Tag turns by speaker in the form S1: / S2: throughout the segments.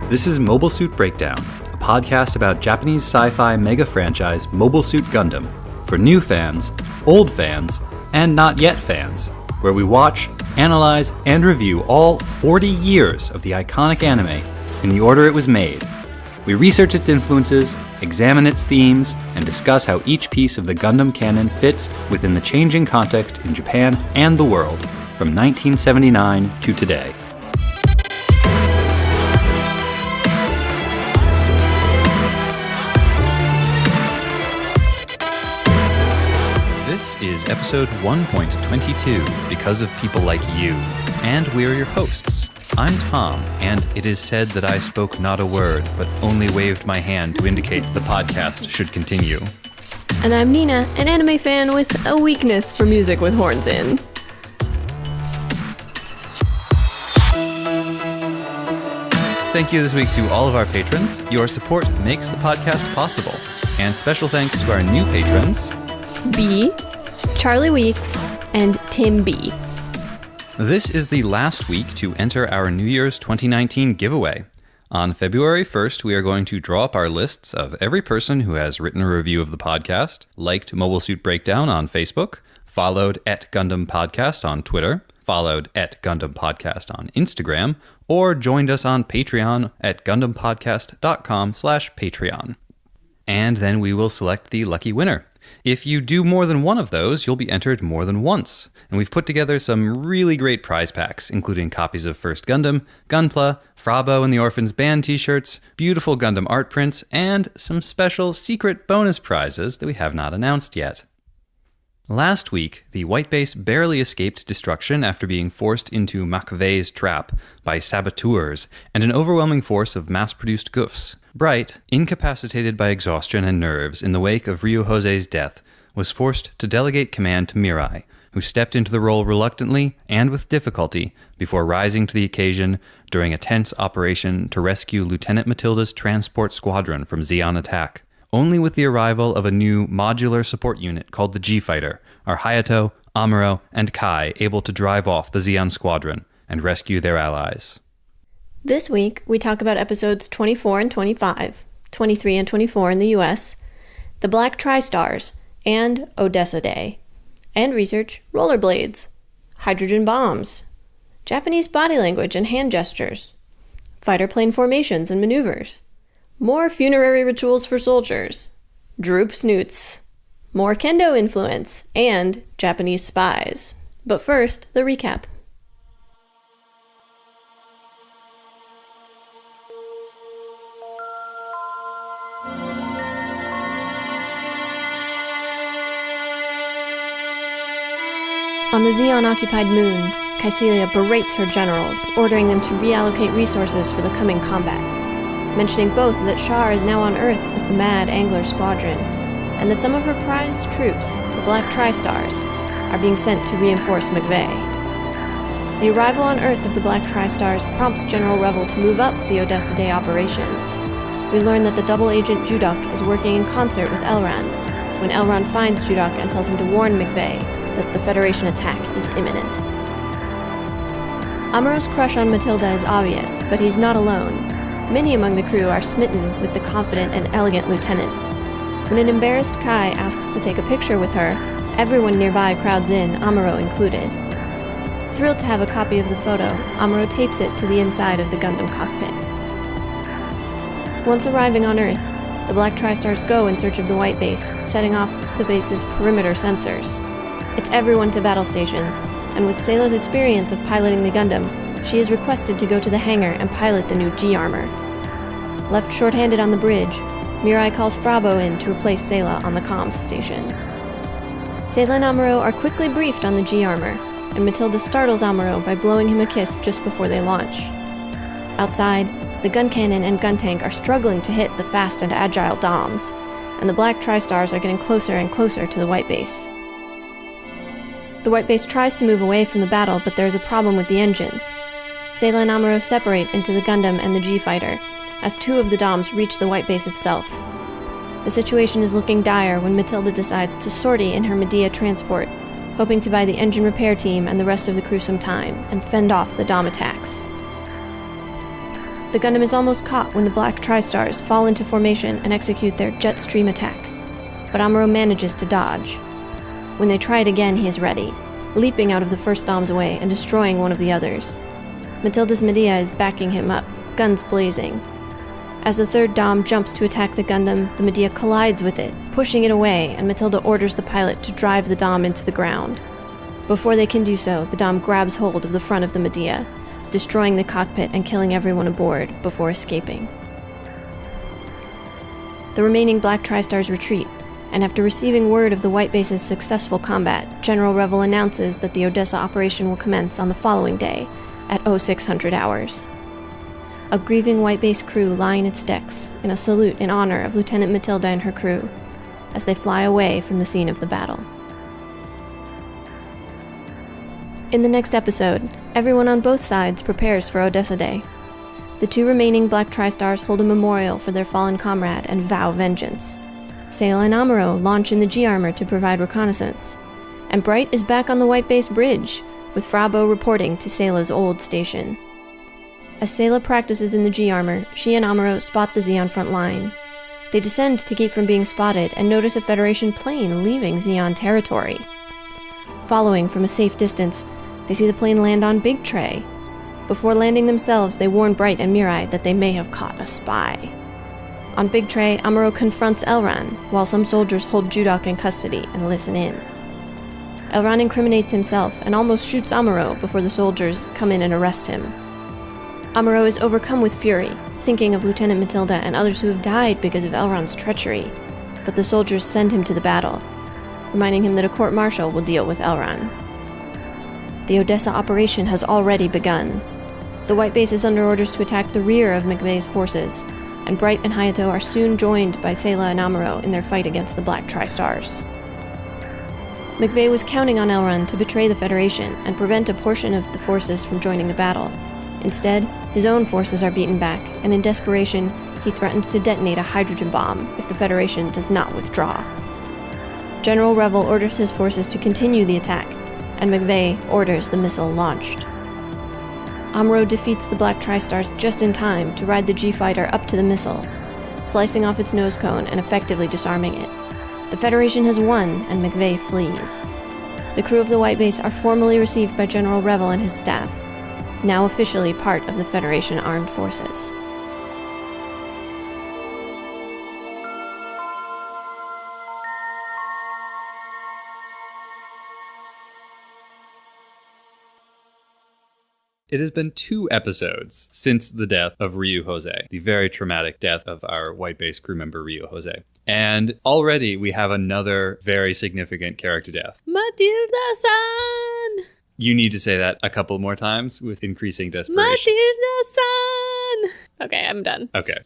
S1: This is Mobile Suit Breakdown, a podcast about Japanese sci-fi mega franchise Mobile Suit Gundam for new fans, old fans, and not yet fans, where we watch, analyze, and review all 40 years of the iconic anime in the order it was made. We research its influences, examine its themes, and discuss how each piece of the Gundam canon fits within the changing context in Japan and the world from 1979 to today. This is episode 1.22, Because of People Like You, and we're your hosts. I'm Tom, and it is said that I spoke not a word, but only waved my hand to indicate the podcast should continue.
S2: And I'm Nina, an anime fan with a weakness for music with horns in.
S1: Thank you this week to all of our patrons. Your support makes the podcast possible. And special thanks to our new patrons,
S2: B, Charlie Weeks, and Tim B.
S1: This is the last week to enter our New Year's 2019 giveaway. On February 1st, we are going to draw up our lists of every person who has written a review of the podcast, liked Mobile Suit Breakdown on Facebook, followed @Gundam Podcast on Twitter, followed @Gundam Podcast on Instagram, or joined us on Patreon at gundampodcast.com/Patreon. And then we will select the lucky winner. If you do more than one of those, you'll be entered more than once. And we've put together some really great prize packs, including copies of First Gundam, Gunpla, Frabo and the Orphans Band t-shirts, beautiful Gundam art prints, and some special secret bonus prizes that we have not announced yet. Last week, the White Base barely escaped destruction after being forced into McVeigh's trap by saboteurs and an overwhelming force of mass-produced goofs. Bright, incapacitated by exhaustion and nerves in the wake of Ryo-Jose's death, was forced to delegate command to Mirai, who stepped into the role reluctantly and with difficulty before rising to the occasion during a tense operation to rescue Lieutenant Matilda's transport squadron from Zeon attack. Only with the arrival of a new modular support unit called the G-Fighter are Hayato, Amuro, and Kai able to drive off the Zeon squadron and rescue their allies.
S2: This week, we talk about episodes 24 and 25, 23 and 24 in the US, the Black Tri-Stars, and Odessa Day, and research rollerblades, hydrogen bombs, Japanese body language and hand gestures, fighter plane formations and maneuvers, more funerary rituals for soldiers, droop snoots, more kendo influence, and Japanese spies. But first, the recap. On the Zeon-occupied moon, Caecilia berates her generals, ordering them to reallocate resources for the coming combat, mentioning both that Char is now on Earth with the Mad Angler Squadron, and that some of her prized troops, the Black Tri-Stars, are being sent to reinforce McVeigh. The arrival on Earth of the Black Tri-Stars prompts General Revel to move up the Odessa Day operation. We learn that the double agent Judok is working in concert with Elran, when Elran finds Judok and tells him to warn McVeigh that the Federation attack is imminent. Amuro's crush on Matilda is obvious, but he's not alone. Many among the crew are smitten with the confident and elegant lieutenant. When an embarrassed Kai asks to take a picture with her, everyone nearby crowds in, Amuro included. Thrilled to have a copy of the photo, Amuro tapes it to the inside of the Gundam cockpit. Once arriving on Earth, the Black Tri-Stars go in search of the White Base, setting off the base's perimeter sensors. It's everyone to battle stations, and with Sayla's experience of piloting the Gundam, she is requested to go to the hangar and pilot the new G-armor. Left short-handed on the bridge, Mirai calls Frabo in to replace Sayla on the comms station. Sayla and Amuro are quickly briefed on the G-armor, and Matilda startles Amuro by blowing him a kiss just before they launch. Outside, the gun cannon and gun tank are struggling to hit the fast and agile DOMs, and the Black Tri-Stars are getting closer and closer to the White Base. The White Base tries to move away from the battle, but there is a problem with the engines. Sayla and Amuro separate into the Gundam and the G-Fighter, as two of the DOMs reach the White Base itself. The situation is looking dire when Matilda decides to sortie in her Medea transport, hoping to buy the engine repair team and the rest of the crew some time, and fend off the DOM attacks. The Gundam is almost caught when the Black Tri-Stars fall into formation and execute their jet stream attack, but Amuro manages to dodge. When they try it again, he is ready, leaping out of the first Dom's way and destroying one of the others. Matilda's Medea is backing him up, guns blazing. As the third Dom jumps to attack the Gundam, the Medea collides with it, pushing it away, and Matilda orders the pilot to drive the Dom into the ground. Before they can do so, the Dom grabs hold of the front of the Medea, destroying the cockpit and killing everyone aboard before escaping. The remaining Black Tri-Stars retreat, and after receiving word of the White Base's successful combat, General Revel announces that the Odessa operation will commence on the following day, at 0600 hours. A grieving White Base crew line its decks in a salute in honor of Lieutenant Matilda and her crew, as they fly away from the scene of the battle. In the next episode, everyone on both sides prepares for Odessa Day. The two remaining Black Tri-Stars hold a memorial for their fallen comrade and vow vengeance. Sayla and Amuro launch in the G-Armor to provide reconnaissance, and Bright is back on the White Base Bridge, with Frabo reporting to Sayla's old station. As Sayla practices in the G-Armor, she and Amuro spot the Zeon front line. They descend to keep from being spotted and notice a Federation plane leaving Zeon territory. Following from a safe distance, they see the plane land on Big Tray. Before landing themselves, they warn Bright and Mirai that they may have caught a spy. On Big Tray, Amuro confronts Elran, while some soldiers hold Judok in custody and listen in. Elran incriminates himself and almost shoots Amuro before the soldiers come in and arrest him. Amuro is overcome with fury, thinking of Lieutenant Matilda and others who have died because of Elran's treachery, but the soldiers send him to the battle, reminding him that a court-martial will deal with Elran. The Odessa operation has already begun. The White Base is under orders to attack the rear of McVeigh's forces, and Bright and Hayato are soon joined by Sayla and Amuro in their fight against the Black Tri-Stars. McVeigh was counting on Elran to betray the Federation and prevent a portion of the forces from joining the battle. Instead, his own forces are beaten back, and in desperation, he threatens to detonate a hydrogen bomb if the Federation does not withdraw. General Revel orders his forces to continue the attack, and McVeigh orders the missile launched. Amuro defeats the Black Tri-Stars just in time to ride the G-Fighter up to the missile, slicing off its nose cone and effectively disarming it. The Federation has won, and McVeigh flees. The crew of the White Base are formally received by General Revel and his staff, now officially part of the Federation Armed Forces.
S1: It has been 2 episodes since the death of Ryu Jose, the very traumatic death of our White Base crew member Ryu Jose. And already we have another very significant character death.
S2: Matilda-san!
S1: You need to say that a couple more times with increasing desperation.
S2: Matilda-san! Okay, I'm done.
S1: Okay.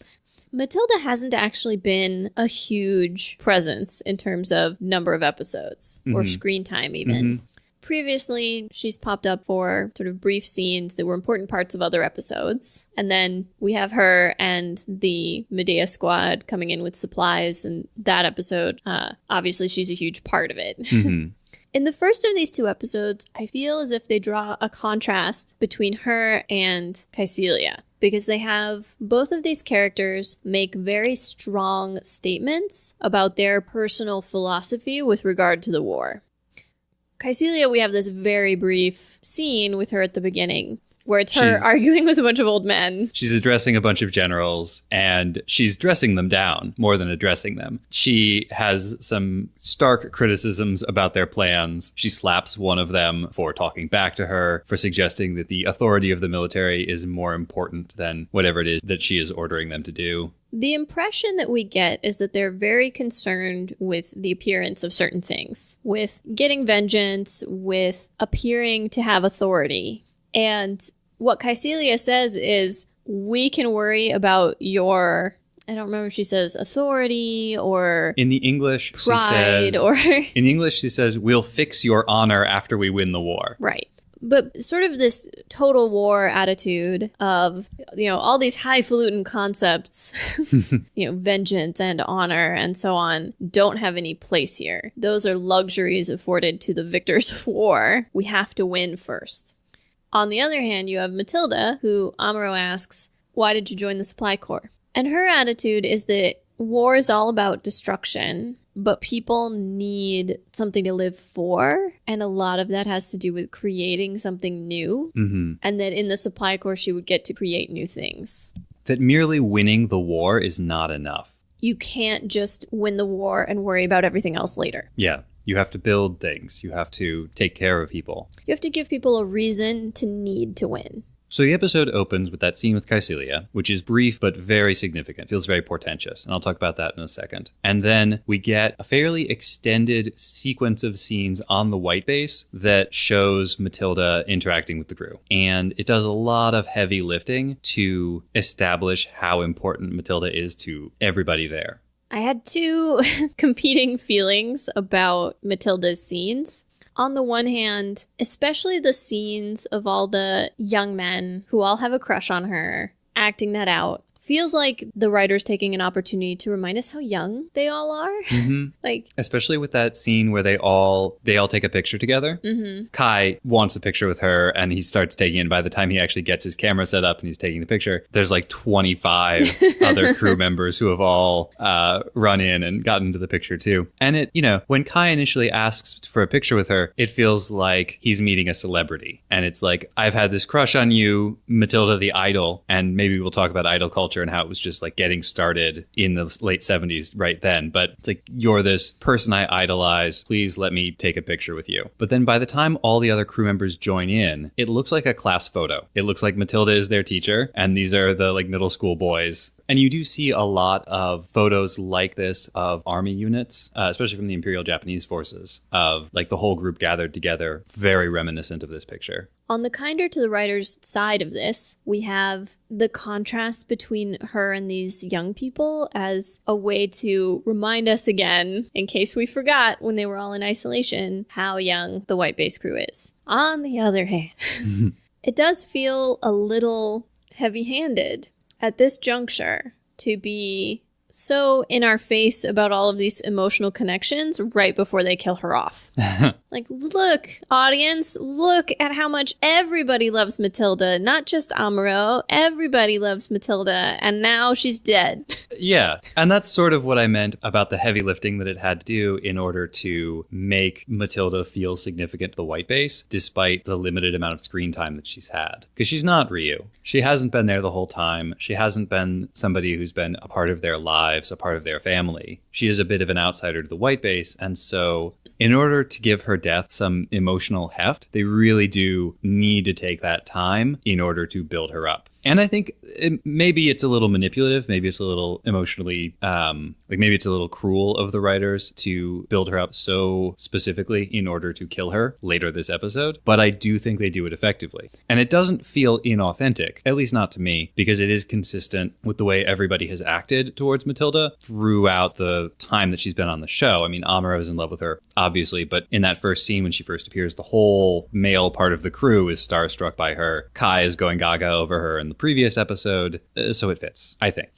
S2: Matilda hasn't actually been a huge presence in terms of number of episodes, or screen time even. Previously, she's popped up for sort of brief scenes that were important parts of other episodes. And then we have her and the Medea squad coming in with supplies, and that episode, obviously she's a huge part of it. In the first of these 2 episodes, I feel as if they draw a contrast between her and Caecilia, because they have both of these characters make very strong statements about their personal philosophy with regard to the war. Caecilia, we have this very brief scene with her at the beginning, where it's her arguing with a bunch of old men.
S1: She's addressing a bunch of generals, and she's dressing them down more than addressing them. She has some stark criticisms about their plans. She slaps one of them for talking back to her, for suggesting that the authority of the military is more important than whatever it is that she is ordering them to do.
S2: The impression that we get is that they're very concerned with the appearance of certain things, with getting vengeance, with appearing to have authority. And what Caecilia says is, we can worry about your, I don't remember if she says authority or
S1: in the English,
S2: pride,
S1: in English she says, we'll fix your honor after we win the war.
S2: Right. But sort of this total war attitude of, all these highfalutin concepts, vengeance and honor and so on, don't have any place here. Those are luxuries afforded to the victors of war. We have to win first. On the other hand, you have Matilda, who Amuro asks, Why did you join the Supply Corps? And her attitude is that war is all about destruction, but people need something to live for. And a lot of that has to do with creating something new.
S1: Mm-hmm.
S2: And that in the Supply Corps, she would get to create new things.
S1: That merely winning the war is not enough.
S2: You can't just win the war and worry about everything else later.
S1: Yeah. You have to build things. You have to take care of people.
S2: You have to give people a reason to need to win.
S1: So the episode opens with that scene with Caecilia, which is brief but very significant. Feels very portentous, and I'll talk about that in a second. And then we get a fairly extended sequence of scenes on the white base that shows Matilda interacting with the crew. And it does a lot of heavy lifting to establish how important Matilda is to everybody there.
S2: I had two competing feelings about Matilda's scenes. On the one hand, especially the scenes of all the young men who all have a crush on her, acting that out, feels like the writer's taking an opportunity to remind us how young they all are.
S1: Mm-hmm. Especially with that scene where they all take a picture together.
S2: Mm-hmm.
S1: Kai wants a picture with her and he starts taking it. By the time he actually gets his camera set up and he's taking the picture, there's like 25 other crew members who have all run in and gotten into the picture too. And it, when Kai initially asks for a picture with her, it feels like he's meeting a celebrity. And it's like, I've had this crush on you, Matilda the idol, and maybe we'll talk about idol culture and how it was just like getting started in the late 70s right then. But it's like, you're this person I idolize. Please let me take a picture with you. But then by the time all the other crew members join in, it looks like a class photo. It looks like Matilda is their teacher and these are the like middle school boys. And you do see a lot of photos like this of army units, especially from the Imperial Japanese forces, of like the whole group gathered together, very reminiscent of this picture.
S2: On the kinder to the writer's side of this, we have the contrast between her and these young people as a way to remind us again, in case we forgot when they were all in isolation, how young the white base crew is. On the other hand, it does feel a little heavy-handed at this juncture to be so in our face about all of these emotional connections right before they kill her off. Like, look, audience, look at how much everybody loves Matilda, not just Amuro. Everybody loves Matilda, and now she's dead.
S1: Yeah, and that's sort of what I meant about the heavy lifting that it had to do in order to make Matilda feel significant to the white base, despite the limited amount of screen time that she's had. Because she's not Ryu. She hasn't been there the whole time. She hasn't been somebody who's been a part of their lives, a part of their family. She is a bit of an outsider to the white base, and so in order to give her death some emotional heft, they really do need to take that time in order to build her up. And I think maybe it's a little manipulative. Maybe it's a little emotionally, maybe it's a little cruel of the writers to build her up so specifically in order to kill her later this episode. But I do think they do it effectively. And it doesn't feel inauthentic, at least not to me, because it is consistent with the way everybody has acted towards Matilda throughout the time that she's been on the show. I mean, Amuro is in love with her, obviously, but in that first scene when she first appears, the whole male part of the crew is starstruck by her. Kai is going gaga over her in the previous episode, so it fits, I think.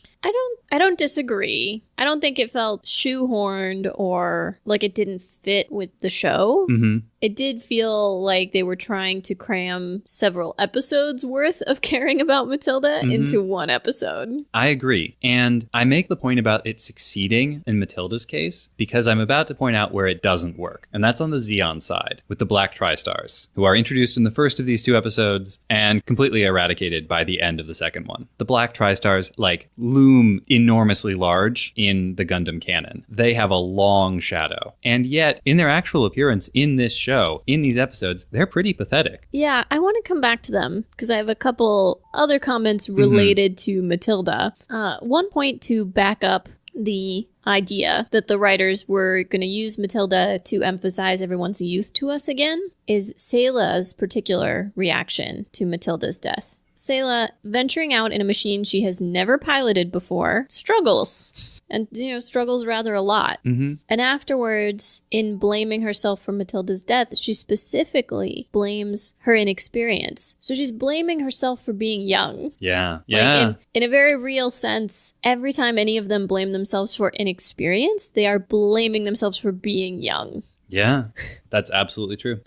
S2: I don't disagree. I don't think it felt shoehorned or like it didn't fit with the show.
S1: Mm-hmm.
S2: It did feel like they were trying to cram several episodes worth of caring about Matilda into one episode.
S1: I agree. And I make the point about it succeeding in Matilda's case because I'm about to point out where it doesn't work. And that's on the Xeon side with the Black Tri-Stars, who are introduced in the first of these two episodes and completely eradicated by the end of the second one. The Black Tri-Stars loom enormously large in the Gundam canon. They have a long shadow. And yet, in their actual appearance in this show, in these episodes, they're pretty pathetic.
S2: Yeah, I want to come back to them because I have a couple other comments related to Matilda. One point to back up the idea that the writers were going to use Matilda to emphasize everyone's youth to us again is Sayla's particular reaction to Matilda's death. Sayla, venturing out in a machine she has never piloted before, struggles. And, struggles rather a lot.
S1: Mm-hmm.
S2: And afterwards, in blaming herself for Matilda's death, she specifically blames her inexperience. So she's blaming herself for being young.
S1: Yeah. Yeah.
S2: In a very real sense, every time any of them blame themselves for inexperience, they are blaming themselves for being young.
S1: Yeah, that's absolutely true.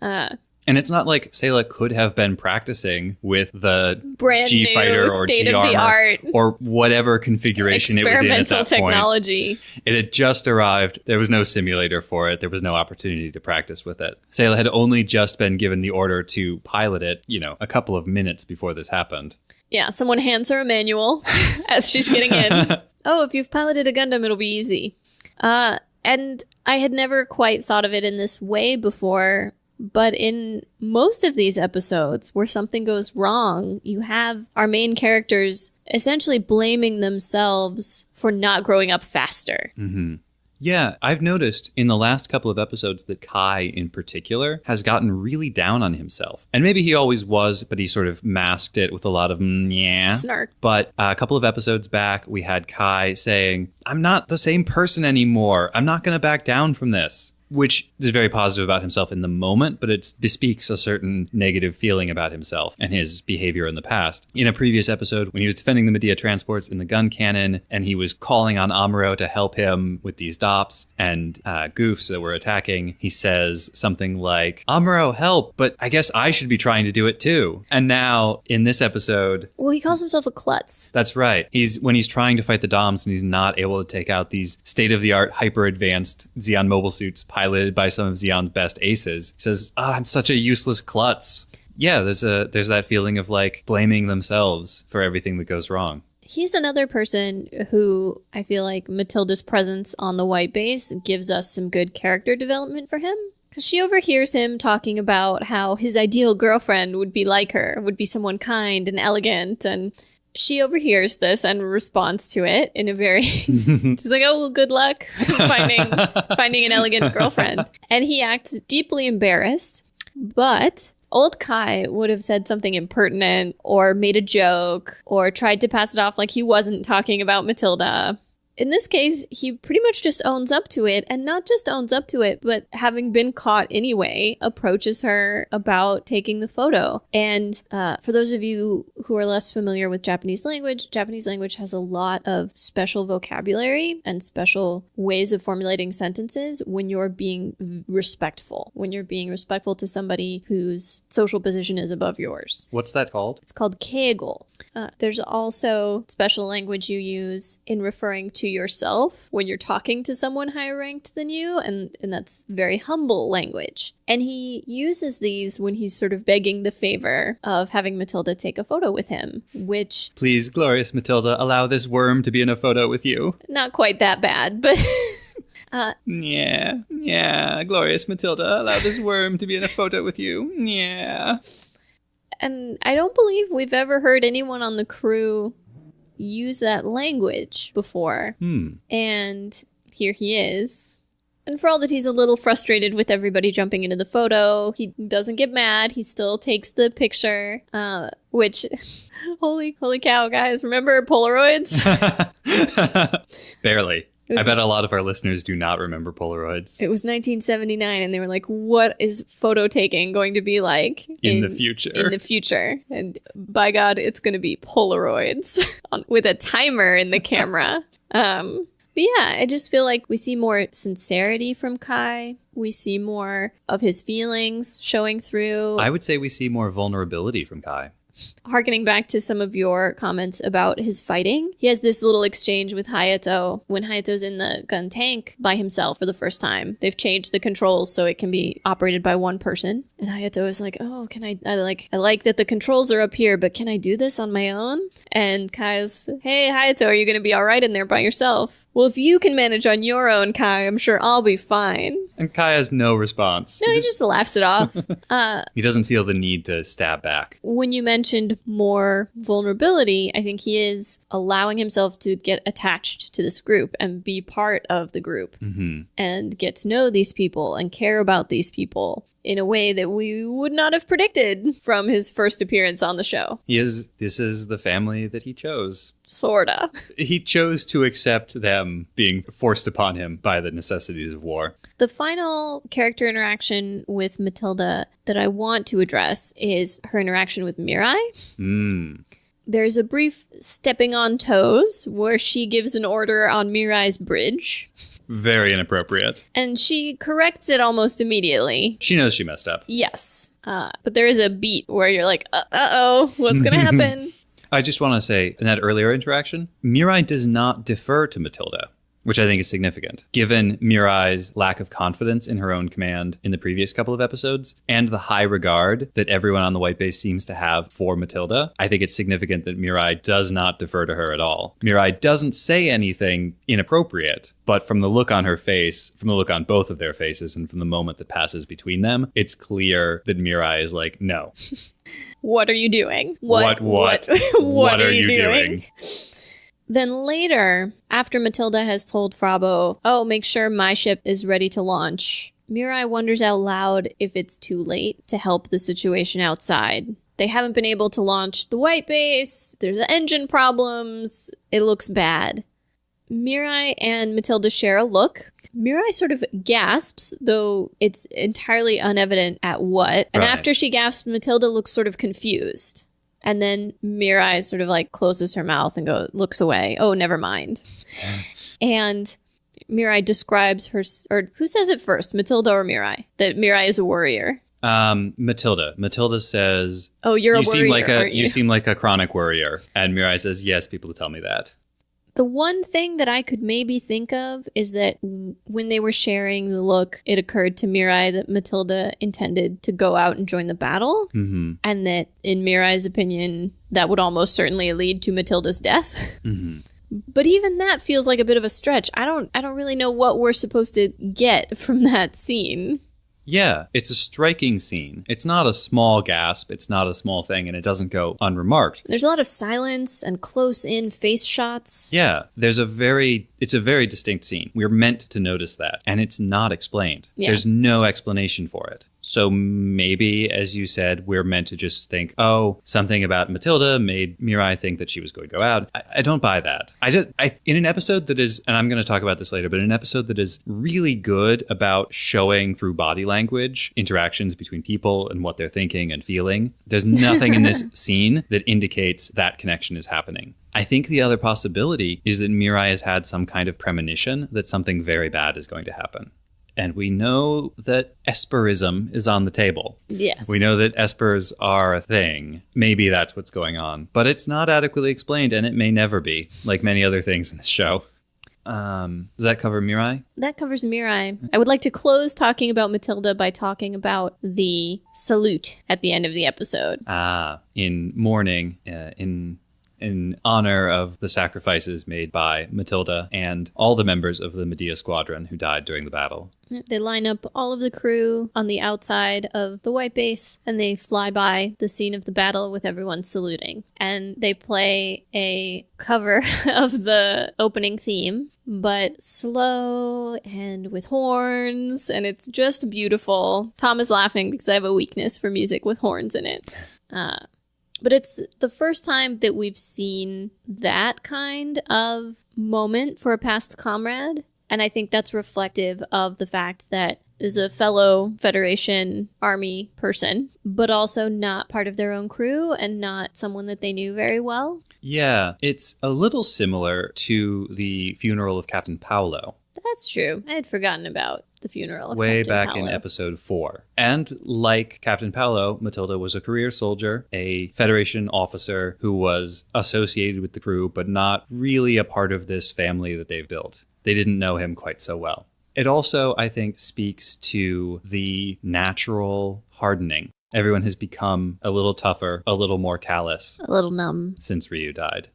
S1: And it's not like Sayla could have been practicing with the
S2: brand
S1: G
S2: new
S1: fighter or G armor
S2: state-of-the-art
S1: or whatever configuration it was in at that
S2: technology.
S1: point. It had just arrived. There was no simulator for it. There was no opportunity to practice with it. Sayla had only just been given the order to pilot it, a couple of minutes before this happened.
S2: Yeah, someone hands her a manual as she's getting in. Oh, if you've piloted a Gundam, it'll be easy. And I had never quite thought of it in this way before, but in most of these episodes where something goes wrong, you have our main characters essentially blaming themselves for not growing up faster.
S1: Mm-hmm. Yeah, I've noticed in the last couple of episodes that Kai, in particular, has gotten really down on himself. And maybe he always was, but he sort of masked it with a lot of
S2: snark.
S1: But a couple of episodes back, we had Kai saying, I'm not the same person anymore. I'm not going to back down from this. Which is very positive about himself in the moment, but it bespeaks a certain negative feeling about himself and his behavior in the past. In a previous episode, when he was defending the Medea transports in the gun cannon, and he was calling on Amuro to help him with these DOPs and goofs that were attacking, he says something like, Amuro, help, but I guess I should be trying to do it too. And now, in this episode...
S2: Well, he calls himself a klutz.
S1: That's right. When he's trying to fight the DOMs and he's not able to take out these state-of-the-art, hyper-advanced Zeon mobile suits piloted by some of Zeon's best aces, says, I'm such a useless klutz. Yeah, there's that feeling of like blaming themselves for everything that goes wrong.
S2: He's another person who I feel like Matilda's presence on the white base gives us some good character development for him. Because she overhears him talking about how his ideal girlfriend would be like her, would be someone kind and elegant, and she overhears this and responds to it in a very... she's like, oh, well, good luck finding an elegant girlfriend. And he acts deeply embarrassed, but old Kai would have said something impertinent or made a joke or tried to pass it off like he wasn't talking about Matilda. In this case, he pretty much just owns up to it, and not just owns up to it, but having been caught anyway, approaches her about taking the photo. And for those of you who are less familiar with Japanese language has a lot of special vocabulary and special ways of formulating sentences when you're being respectful, to somebody whose social position is above yours.
S1: What's that called?
S2: It's called keigo. There's also special language you use in referring to yourself when you're talking to someone higher ranked than you, and that's very humble language. And he uses these when he's sort of begging the favor of having Matilda take a photo with him, which... Please, glorious Matilda, allow this worm to be in a photo with you. Not quite that bad, but...
S1: Yeah, glorious Matilda, allow this worm to be in a photo with you. Yeah.
S2: And I don't believe we've ever heard anyone on the crew use that language before. And here he is. And for all that he's a little frustrated with everybody jumping into the photo, he doesn't get mad. He still takes the picture, which, holy cow, guys, remember Polaroids?
S1: Barely. I bet a lot of our listeners do not remember Polaroids.
S2: It was 1979, and they were like, what is photo taking going to be like
S1: in the future?
S2: In the future. And by God, it's going to be Polaroids with a timer in the camera. But yeah, I just feel like we see more sincerity from Kai. We see more of his feelings showing through.
S1: I would say we see more vulnerability from Kai.
S2: Harkening back to some of your comments about his fighting, he has this little exchange with Hayato when Hayato's in the gun tank by himself for the first time. They've changed the controls so it can be operated by one person. And Hayato is like, oh, can I like that the controls are up here, but can I do this on my own? And Kai's, hey, Hayato, are you going to be all right in there by yourself? Well, if you can manage on your own, Kai, I'm sure I'll be fine.
S1: And Kai has no response.
S2: No, he just laughs it off.
S1: He doesn't feel the need to stab back.
S2: When you mentioned more vulnerability, I think he is allowing himself to get attached to this group and be part of the group and get to know these people and care about these people in a way that we would not have predicted from his first appearance on the show.
S1: This is the family that he chose.
S2: Sorta.
S1: He chose to accept them being forced upon him by the necessities of war.
S2: The final character interaction with Matilda that I want to address is her interaction with Mirai. There's a brief stepping on toes where she gives an order on Mirai's bridge.
S1: Very inappropriate.
S2: And she corrects it almost immediately.
S1: She knows she messed up.
S2: Yes. But there is a beat where you're like, uh-oh, what's going to happen?
S1: I just want to say, in that earlier interaction, Mirai does not defer to Matilda, which I think is significant, given Mirai's lack of confidence in her own command in the previous couple of episodes, and the high regard that everyone on the White Base seems to have for Matilda. I think it's significant that Mirai does not defer to her at all. Mirai doesn't say anything inappropriate, but from the look on her face, from the look on both of their faces, and from the moment that passes between them, it's clear that Mirai is like, no.
S2: What are you doing?
S1: What are you doing?
S2: Then later, after Matilda has told Frabo, oh, make sure my ship is ready to launch, Mirai wonders out loud if it's too late to help the situation outside. They haven't been able to launch the White Base. There's engine problems. It looks bad. Mirai and Matilda share a look. Mirai sort of gasps, though it's entirely unevident at what. And after she gasps, Matilda looks sort of confused. And then Mirai sort of like closes her mouth and looks away. Oh, never mind. And Mirai describes her, or who says it first, Matilda or Mirai? That Mirai is a warrior.
S1: Matilda. Matilda says,
S2: "Oh, you're a warrior.
S1: You seem like a chronic warrior." And Mirai says, "Yes, people tell me that."
S2: The one thing that I could maybe think of is that when they were sharing the look, it occurred to Mirai that Matilda intended to go out and join the battle.
S1: Mm-hmm.
S2: And that, in Mirai's opinion, that would almost certainly lead to Matilda's death.
S1: Mm-hmm.
S2: But even that feels like a bit of a stretch. I don't really know what we're supposed to get from that scene.
S1: Yeah, it's a striking scene. It's not a small gasp. It's not a small thing, and it doesn't go unremarked.
S2: There's a lot of silence and close-in face shots.
S1: Yeah, it's a very distinct scene. We're meant to notice that, and it's not explained. Yeah. There's no explanation for it. So maybe, as you said, we're meant to just think, oh, something about Matilda made Mirai think that she was going to go out. I don't buy that. In an episode that is, and I'm going to talk about this later, but in an episode that is really good about showing through body language interactions between people and what they're thinking and feeling, there's nothing in this scene that indicates that connection is happening. I think the other possibility is that Mirai has had some kind of premonition that something very bad is going to happen. And we know that Esperism is on the table.
S2: Yes.
S1: We know that Espers are a thing. Maybe that's what's going on. But it's not adequately explained, and it may never be, like many other things in this show. Does that cover Mirai?
S2: That covers Mirai. I would like to close talking about Matilda by talking about the salute at the end of the episode.
S1: In mourning, in honor of the sacrifices made by Matilda and all the members of the Medea squadron who died during the battle.
S2: They line up all of the crew on the outside of the White Base, and they fly by the scene of the battle with everyone saluting. And they play a cover of the opening theme, but slow and with horns, and it's just beautiful. Tom is laughing because I have a weakness for music with horns in it. But it's the first time that we've seen that kind of moment for a past comrade. And I think that's reflective of the fact that is a fellow Federation Army person, but also not part of their own crew and not someone that they knew very well.
S1: Yeah, it's a little similar to the funeral of Captain Paolo.
S2: That's true. I had forgotten about the funeral of
S1: way
S2: Captain
S1: back
S2: Paolo.
S1: In episode 4. And like Captain Paolo, Matilda was a career soldier, a Federation officer who was associated with the crew, but not really a part of this family that they've built. They didn't know him quite so well. It also, I think, speaks to the natural hardening. Everyone has become a little tougher, a little more callous.
S2: A little numb.
S1: Since Ryu died.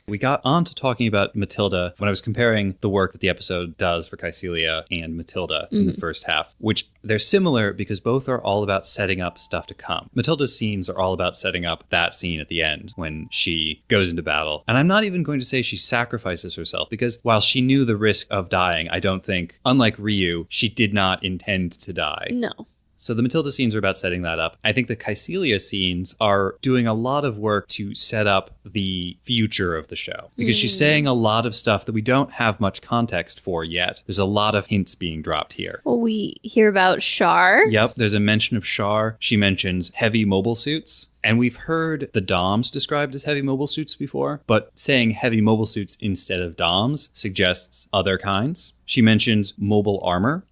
S1: We got on to talking about Matilda when I was comparing the work that the episode does for Caecilia and Matilda in the first half, which they're similar because both are all about setting up stuff to come. Matilda's scenes are all about setting up that scene at the end when she goes into battle. And I'm not even going to say she sacrifices herself because while she knew the risk of dying, I don't think, unlike Ryu, she did not intend to die.
S2: No.
S1: So the Matilda scenes are about setting that up. I think the Caecilia scenes are doing a lot of work to set up the future of the show, because she's saying a lot of stuff that we don't have much context for yet. There's a lot of hints being dropped here.
S2: Well, we hear about Shar.
S1: Yep, there's a mention of Shar. She mentions heavy mobile suits. And we've heard the DOMs described as heavy mobile suits before, but saying heavy mobile suits instead of DOMs suggests other kinds. She mentions mobile armor,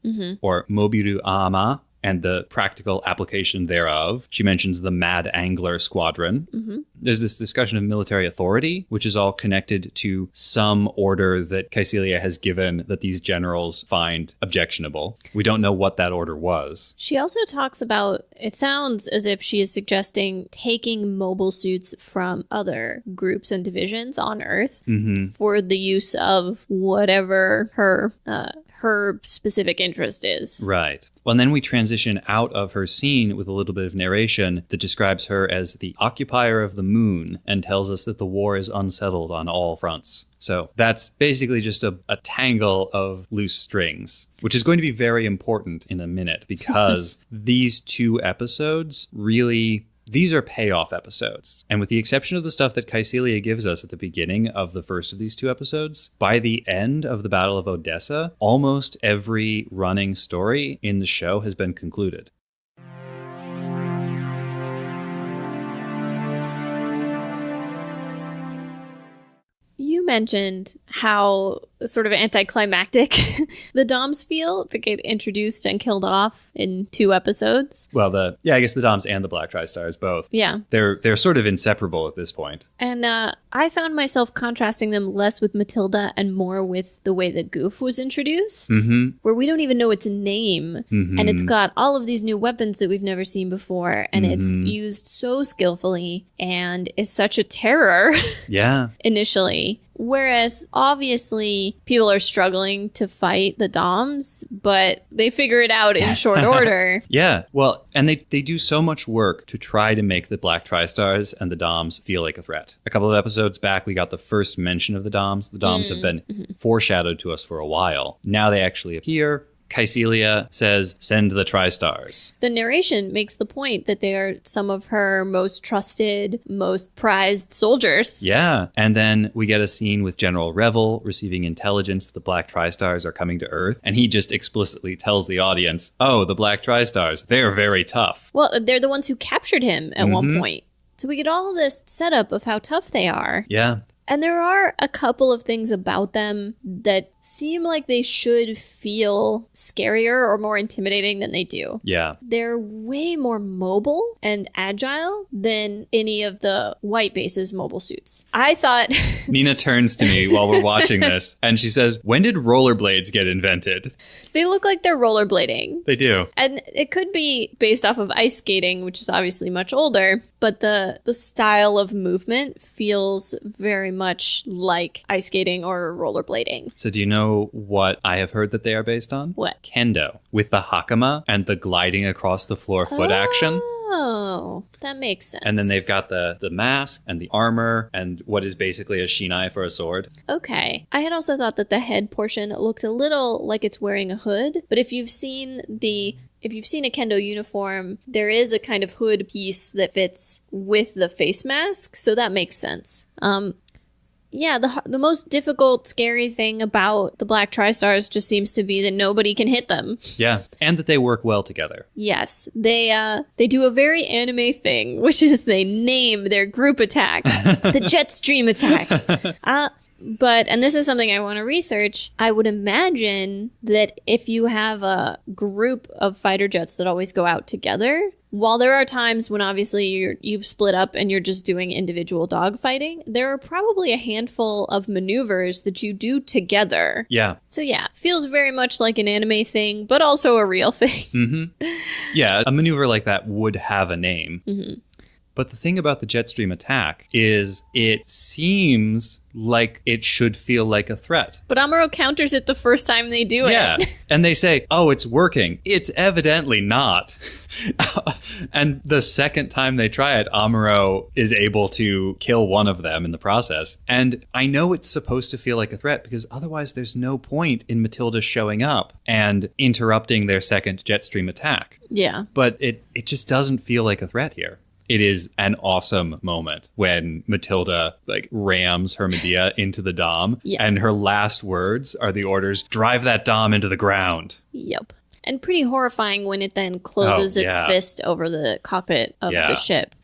S1: or mobiru ama, and the practical application thereof. She mentions the Mad Angler Squadron. There's this discussion of military authority, which is all connected to some order that Caecilia has given that these generals find objectionable. We don't know what that order was.
S2: She also talks about, it sounds as if she is suggesting taking mobile suits from other groups and divisions on Earth for the use of whatever her specific interest is.
S1: Right. Well, and then we transition out of her scene with a little bit of narration that describes her as the occupier of the moon and tells us that the war is unsettled on all fronts. So that's basically just a tangle of loose strings, which is going to be very important in a minute, because these two episodes really... These are payoff episodes. And with the exception of the stuff that Caecilia gives us at the beginning of the first of these two episodes, by the end of the Battle of Odessa, almost every running story in the show has been concluded.
S2: You mentioned how sort of anticlimactic the DOMs feel. They get introduced and killed off in 2 episodes.
S1: Well, I guess the DOMs and the Black Tri-Stars both.
S2: Yeah.
S1: They're sort of inseparable at this point.
S2: And I found myself contrasting them less with Matilda and more with the way that Goof was introduced, where we don't even know its name. And it's got all of these new weapons that we've never seen before, and it's used so skillfully and is such a terror initially. Whereas, obviously, people are struggling to fight the DOMs, but they figure it out in short order.
S1: Yeah, well, and they do so much work to try to make the Black Tri-Stars and the DOMs feel like a threat. A couple of episodes back, we got the first mention of the DOMs. The DOMs have been foreshadowed to us for a while. Now they actually appear. Caecilia says, send the Tri-Stars.
S2: The narration makes the point that they are some of her most trusted, most prized soldiers.
S1: Yeah. And then we get a scene with General Revel receiving intelligence the Black Tri-Stars are coming to Earth. And he just explicitly tells the audience, oh, the Black Tri-Stars, they're very tough.
S2: Well, they're the ones who captured him at one point. So we get all this setup of how tough they are.
S1: Yeah.
S2: And there are a couple of things about them that seem like they should feel scarier or more intimidating than they do.
S1: Yeah.
S2: They're way more mobile and agile than any of the White Base's mobile suits. I thought...
S1: Nina turns to me while we're watching this, and she says, when did rollerblades get invented?
S2: They look like they're rollerblading.
S1: They do.
S2: And it could be based off of ice skating, which is obviously much older, but the style of movement feels very much like ice skating or rollerblading.
S1: So do you know what I have heard that they are based on?
S2: What?
S1: Kendo, with the hakama and the gliding across the floor foot action.
S2: Oh, that makes sense.
S1: And then they've got the mask and the armor and what is basically a shinai for a sword.
S2: Okay. I had also thought that the head portion looked a little like it's wearing a hood, but if you've seen a kendo uniform, there is a kind of hood piece that fits with the face mask, so that makes sense. Yeah, the most difficult, scary thing about the Black Tri-Stars just seems to be that nobody can hit them.
S1: Yeah, and that they work well together.
S2: Yes, they do a very anime thing, which is they name their group attack the Jet Stream attack. But, and this is something I want to research, I would imagine that if you have a group of fighter jets that always go out together, while there are times when obviously you've split up and you're just doing individual dogfighting, there are probably a handful of maneuvers that you do together.
S1: Yeah.
S2: So yeah, feels very much like an anime thing, but also a real thing.
S1: Yeah, a maneuver like that would have a name. But the thing about the jet stream attack is it seems like it should feel like a threat.
S2: But Amuro counters it the first time they do it.
S1: Yeah. And they say, oh, it's working. It's evidently not. And the second time they try it, Amuro is able to kill one of them in the process. And I know it's supposed to feel like a threat because otherwise there's no point in Matilda showing up and interrupting their second jet stream attack.
S2: Yeah.
S1: But it just doesn't feel like a threat here. It is an awesome moment when Matilda rams her Medea into the Dom.
S2: Yeah.
S1: And her last words are the orders, drive that Dom into the ground.
S2: Yep. And pretty horrifying when it then closes its fist over the cockpit of the ship.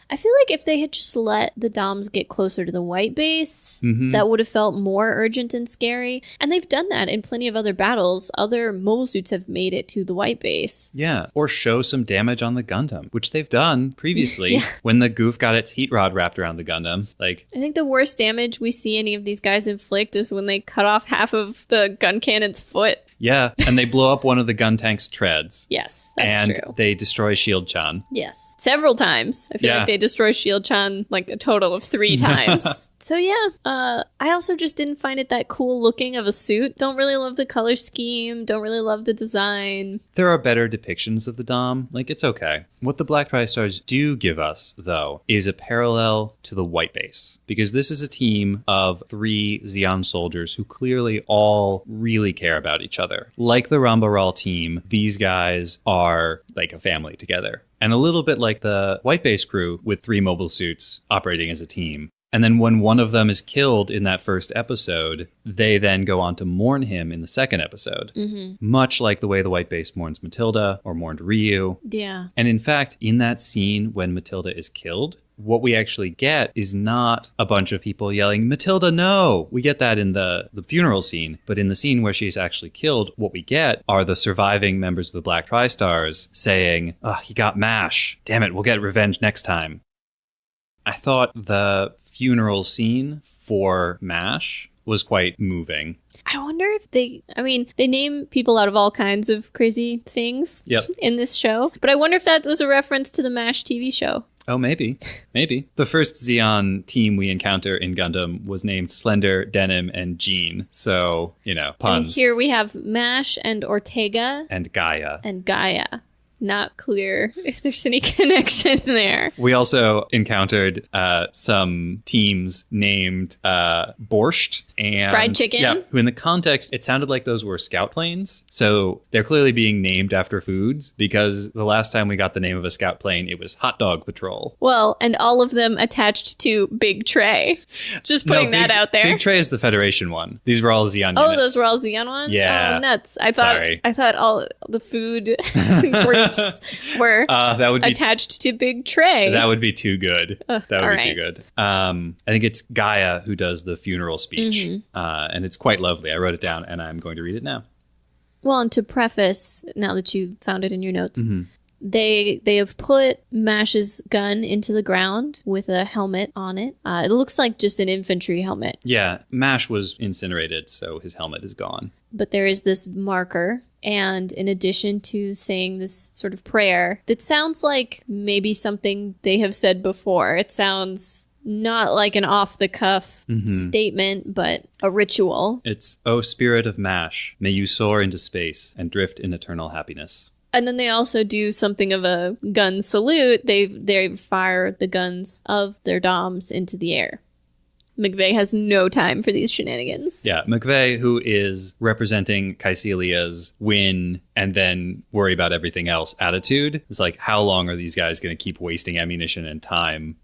S2: I feel like if they had just let the Doms get closer to the white base, that would have felt more urgent and scary. And they've done that in plenty of other battles. Other mobile suits have made it to the white base.
S1: Yeah, or show some damage on the Gundam, which they've done previously when the goof got its heat rod wrapped around the Gundam.
S2: I think the worst damage we see any of these guys inflict is when they cut off half of the gun cannon's foot.
S1: Yeah, and they blow up one of the gun tank's treads.
S2: Yes, that's true.
S1: And they destroy Shield-chan.
S2: Yes, several times. I feel like they destroy Shield-chan a total of 3 times. So yeah, I also just didn't find it that cool looking of a suit. Don't really love the color scheme. Don't really love the design.
S1: There are better depictions of the Dom. It's okay. What the Black Tri-Stars do give us, though, is a parallel to the White Base. Because this is a team of 3 Zeon soldiers who clearly all really care about each other. Like the Rambaral team, these guys are like a family together. And a little bit like the White Base crew with 3 mobile suits operating as a team. And then when one of them is killed in that first episode, they then go on to mourn him in the second episode. Much like the way the White Base mourns Matilda or mourned Ryu.
S2: Yeah.
S1: And in fact, in that scene when Matilda is killed, what we actually get is not a bunch of people yelling, Matilda, no! We get that in the funeral scene. But in the scene where she's actually killed, what we get are the surviving members of the Black Tri-Stars saying, oh, he got MASH. Damn it, we'll get revenge next time. I thought the funeral scene for MASH was quite moving.
S2: I wonder if they name people out of all kinds of crazy things in this show. But I wonder if that was a reference to the MASH TV show.
S1: Oh, maybe. Maybe. The first Zeon team we encounter in Gundam was named Slender, Denim, and Jean. So, puns.
S2: And here we have MASH and Ortega.
S1: And Gaia.
S2: Not clear if there's any connection there.
S1: We also encountered some teams named Borscht and
S2: Fried Chicken.
S1: Yeah, who in the context, it sounded like those were scout planes. So they're clearly being named after foods because the last time we got the name of a scout plane, it was Hot Dog Patrol.
S2: Well, and all of them attached to Big Tray. Just putting that out there.
S1: Big Tray is the Federation one. These were all Zeon units.
S2: Oh, those were all Zeon ones?
S1: Yeah.
S2: Oh, nuts. I thought all the food groups were
S1: that would be
S2: attached to Big Tray.
S1: That would be too good. That would be too good. I think it's Gaia who does the funeral speech, and it's quite lovely. I wrote it down, and I'm going to read it now.
S2: Well, and to preface, now that you found it in your notes, they have put MASH's gun into the ground with a helmet on it. It looks like just an infantry helmet.
S1: Yeah, MASH was incinerated, so his helmet is gone.
S2: But there is this marker. And in addition to saying this sort of prayer, that sounds like maybe something they have said before. It sounds not like an off-the-cuff statement, but a ritual.
S1: It's, "O spirit of MASH, may you soar into space and drift in eternal happiness."
S2: And then they also do something of a gun salute. They fire the guns of their DOMs into the air. McVeigh has no time for these shenanigans.
S1: Yeah, McVeigh, who is representing Caecilia's win and then worry about everything else attitude, is like, how long are these guys going to keep wasting ammunition and time?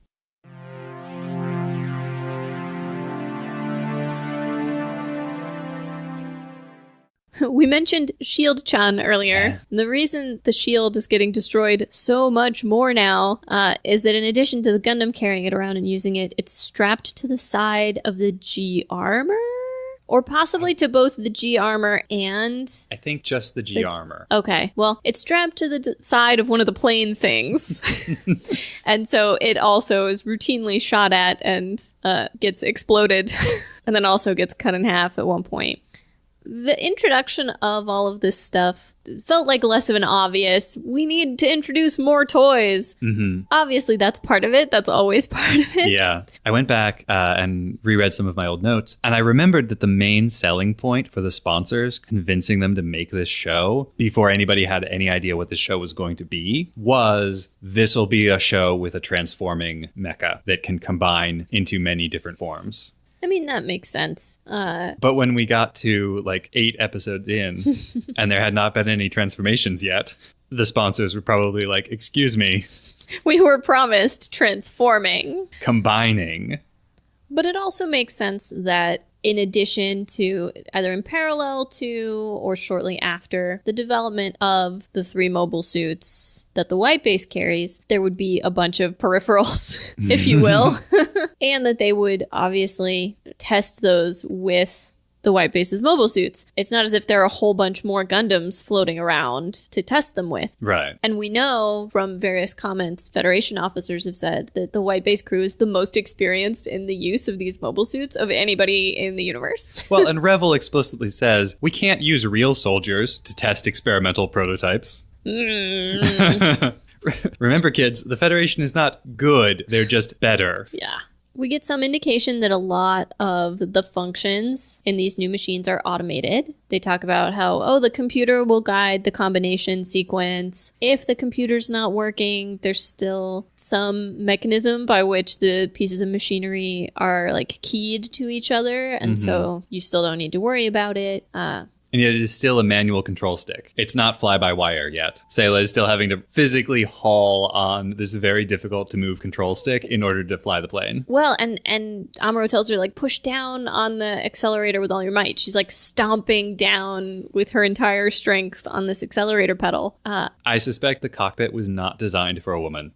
S2: We mentioned Shield-chan earlier. The reason the shield is getting destroyed so much more now is that in addition to the Gundam carrying it around and using it, it's strapped to the side of the G armor? Or possibly to both the G armor and...
S1: I think just the G armor.
S2: Okay. Well, it's strapped to the side of one of the plane things. And so it also is routinely shot at and gets exploded. And then also gets cut in half at one point. The introduction of all of this stuff felt like less of an obvious, we need to introduce more toys. Obviously, that's part of it. That's always part of it.
S1: Yeah. I went back and reread some of my old notes, and I remembered that the main selling point for the sponsors, convincing them to make this show before anybody had any idea what this show was going to be, was this will be a show with a transforming mecha that can combine into many different forms.
S2: I mean, that makes sense.
S1: But when we got to like 8 episodes in and there had not been any transformations yet, the sponsors were probably like, excuse me.
S2: We were promised transforming.
S1: Combining.
S2: But it also makes sense that in addition to, either in parallel to or shortly after the development of the 3 mobile suits that the white base carries, there would be a bunch of peripherals, if you will, and that they would obviously test those with the white base's mobile suits. It's not as if there are a whole bunch more Gundams floating around to test them with.
S1: Right.
S2: And we know from various comments, Federation officers have said that the white base crew is the most experienced in the use of these mobile suits of anybody in the universe.
S1: Well, and Revel explicitly says, we can't use real soldiers to test experimental prototypes. Remember, kids, the Federation is not good. They're just better.
S2: Yeah. We get some indication that a lot of the functions in these new machines are automated. They talk about how, the computer will guide the combination sequence. If the computer's not working, there's still some mechanism by which the pieces of machinery are like keyed to each other. And so you still don't need to worry about it.
S1: And yet it is still a manual control stick. It's not fly-by-wire yet. Sayla is still having to physically haul on this very difficult to move control stick in order to fly the plane.
S2: Well, and Amuro tells her, like, push down on the accelerator with all your might. She's, like, stomping down with her entire strength on this accelerator pedal.
S1: I suspect the cockpit was not designed for a woman.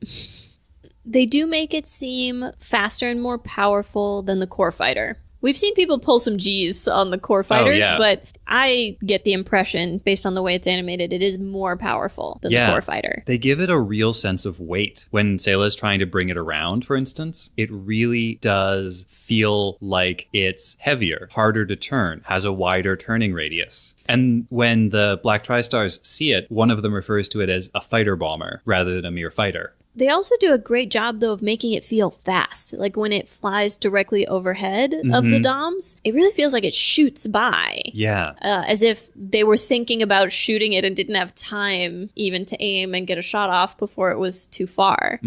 S2: They do make it seem faster and more powerful than the core fighter. We've seen people pull some G's on the core fighters, but I get the impression, based on the way it's animated, it is more powerful than the core fighter.
S1: They give it a real sense of weight. When Sayla is trying to bring it around, for instance, it really does feel like it's heavier, harder to turn, has a wider turning radius. And when the Black Tri-Stars see it, one of them refers to it as a fighter bomber rather than a mere fighter.
S2: They also do a great job, though, of making it feel fast. Like when it flies directly overhead of the DOMs, it really feels like it shoots by.
S1: Yeah.
S2: As if they were thinking about shooting it and didn't have time even to aim and get a shot off before it was too far.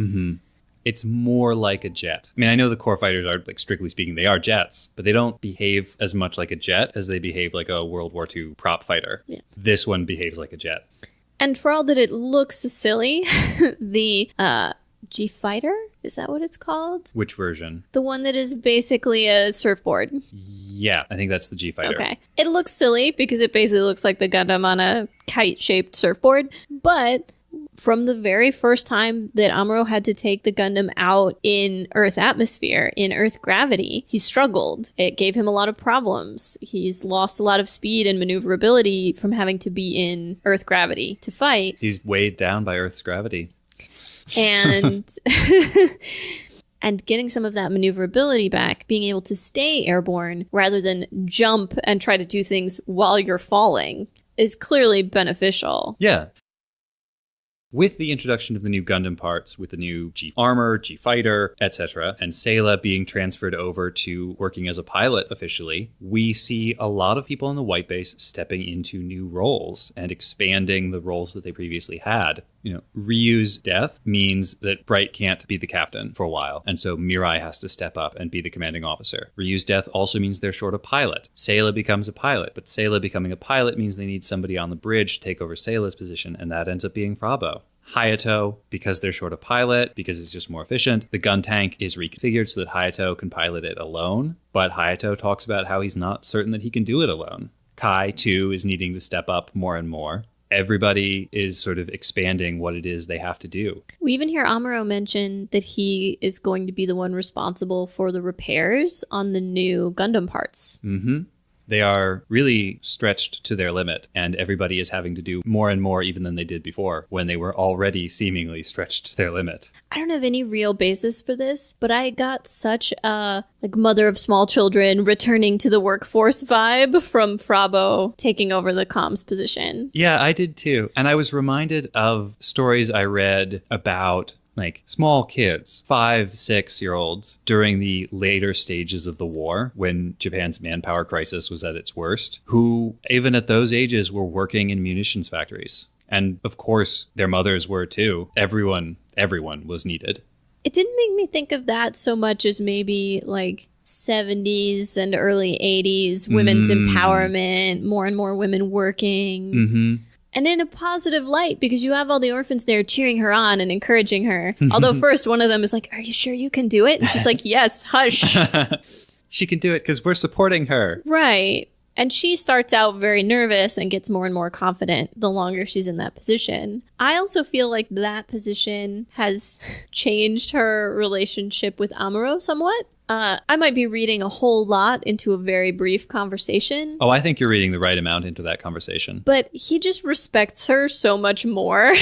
S1: It's more like a jet. I mean, I know the core fighters are, like, strictly speaking, they are jets, but they don't behave as much like a jet as they behave like a World War II prop fighter. Yeah. This one behaves like a jet.
S2: And for all that it looks silly, the G-Fighter, is that what it's called?
S1: Which version?
S2: The one that is basically a surfboard.
S1: Yeah, I think that's the G-Fighter.
S2: Okay. It looks silly because it basically looks like the Gundam on a kite-shaped surfboard, but from the very first time that Amuro had to take the Gundam out in Earth atmosphere, in Earth gravity, he struggled. It gave him a lot of problems. He's lost a lot of speed and maneuverability from having to be in Earth gravity to fight.
S1: He's weighed down by Earth's gravity.
S2: And and getting some of that maneuverability back, being able to stay airborne rather than jump and try to do things while you're falling, is clearly beneficial.
S1: Yeah. With the introduction of the new Gundam parts, with the new G armor, G fighter, etc., and Sayla being transferred over to working as a pilot officially, we see a lot of people in the white base stepping into new roles and expanding the roles that they previously had. You know, Ryu's death means that Bright can't be the captain for a while, and so Mirai has to step up and be the commanding officer. Ryu's death also means they're short a pilot. Sayla becomes a pilot, but Sayla becoming a pilot means they need somebody on the bridge to take over Sayla's position, and that ends up being Frabo. Hayato, because they're short a pilot, because it's just more efficient, the gun tank is reconfigured so that Hayato can pilot it alone, but Hayato talks about how he's not certain that he can do it alone. Kai, too, is needing to step up more and more. Everybody is sort of expanding what it is they have to do.
S2: We even hear Amuro mention that he is going to be the one responsible for the repairs on the new Gundam parts.
S1: They are really stretched to their limit, and everybody is having to do more and more even than they did before when they were already seemingly stretched to their limit.
S2: I don't have any real basis for this, but I got such a mother of small children returning to the workforce vibe from Frabo taking over the comms position.
S1: Yeah, I did too. And I was reminded of stories I read about small kids, 5, 6-year-olds, during the later stages of the war when Japan's manpower crisis was at its worst, who even at those ages were working in munitions factories. And of course, their mothers were too. Everyone was needed.
S2: It didn't make me think of that so much as maybe 70s and early 80s, women's empowerment, more and more women working.
S1: Mm-hmm.
S2: And in a positive light, because you have all the orphans there cheering her on and encouraging her. Although first one of them is like, "Are you sure you can do it?" And she's like, "Yes, hush."
S1: She can do it because we're supporting her.
S2: Right. And she starts out very nervous and gets more and more confident the longer she's in that position. I also feel like that position has changed her relationship with Amuro somewhat. I might be reading a whole lot into a very brief conversation.
S1: Oh, I think you're reading the right amount into that conversation.
S2: But he just respects her so much more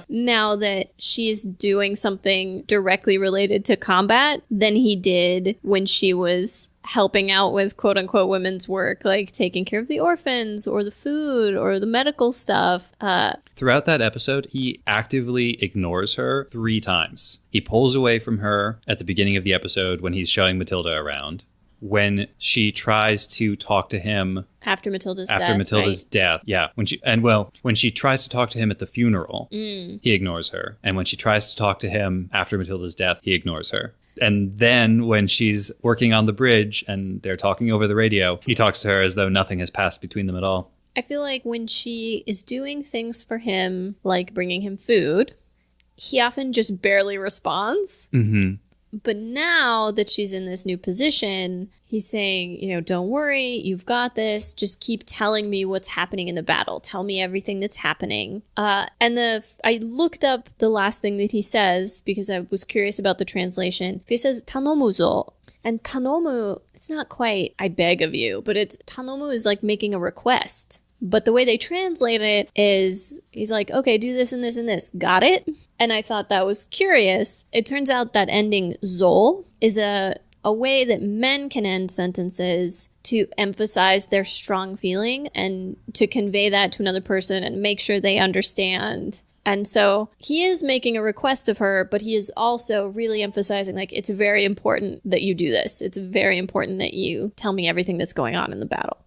S2: now that she is doing something directly related to combat than he did when she was helping out with quote-unquote women's work, like taking care of the orphans or the food or the medical stuff.
S1: Throughout that episode, he actively ignores her 3 times. He pulls away from her at the beginning of the episode when he's showing Matilda around. When she tries to talk to him
S2: after Matilda's
S1: death, yeah. When she tries to talk to him at the funeral, he ignores her. And when she tries to talk to him after Matilda's death, he ignores her. And then when she's working on the bridge and they're talking over the radio, he talks to her as though nothing has passed between them at all.
S2: I feel like when she is doing things for him, like bringing him food, he often just barely responds.
S1: Mm-hmm.
S2: But now that she's in this new position, he's saying, don't worry, you've got this. Just keep telling me what's happening in the battle. Tell me everything that's happening. I looked up the last thing that he says because I was curious about the translation. He says, "Tanomuzo." And tanomu, it's not quite, "I beg of you," but tanomu is like making a request. But the way they translate it is, he's like, "Okay, do this and this and this. Got it?" And I thought that was curious. It turns out that ending "zol" is a way that men can end sentences to emphasize their strong feeling and to convey that to another person and make sure they understand. And so he is making a request of her, but he is also really emphasizing, it's very important that you do this. It's very important that you tell me everything that's going on in the battle.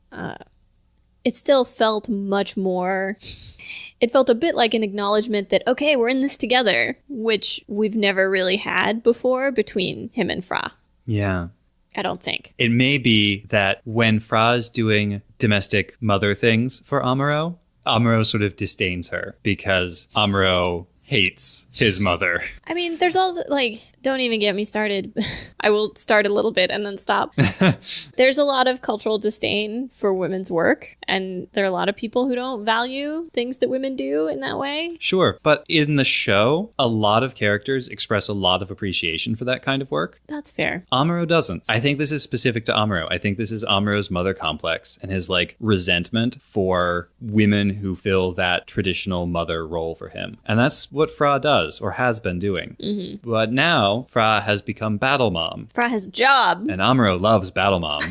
S2: It still felt much more... It felt a bit like an acknowledgement that, okay, we're in this together, which we've never really had before between him and Fra.
S1: Yeah.
S2: I don't think.
S1: It may be that when Fra's doing domestic mother things for Amuro, Amuro sort of disdains her because Amuro hates his mother.
S2: I mean, there's also, don't even get me started. I will start a little bit and then stop. There's a lot of cultural disdain for women's work, and there are a lot of people who don't value things that women do in that way.
S1: Sure, but in the show, a lot of characters express a lot of appreciation for that kind of work.
S2: That's fair.
S1: Amuro doesn't. I think this is specific to Amuro. I think this is Amuro's mother complex and his resentment for women who fill that traditional mother role for him. And that's what Fra does, or has been doing.
S2: Mm-hmm.
S1: But now Fra has become Battle Mom.
S2: Fra has a job.
S1: And Amuro loves Battle Mom.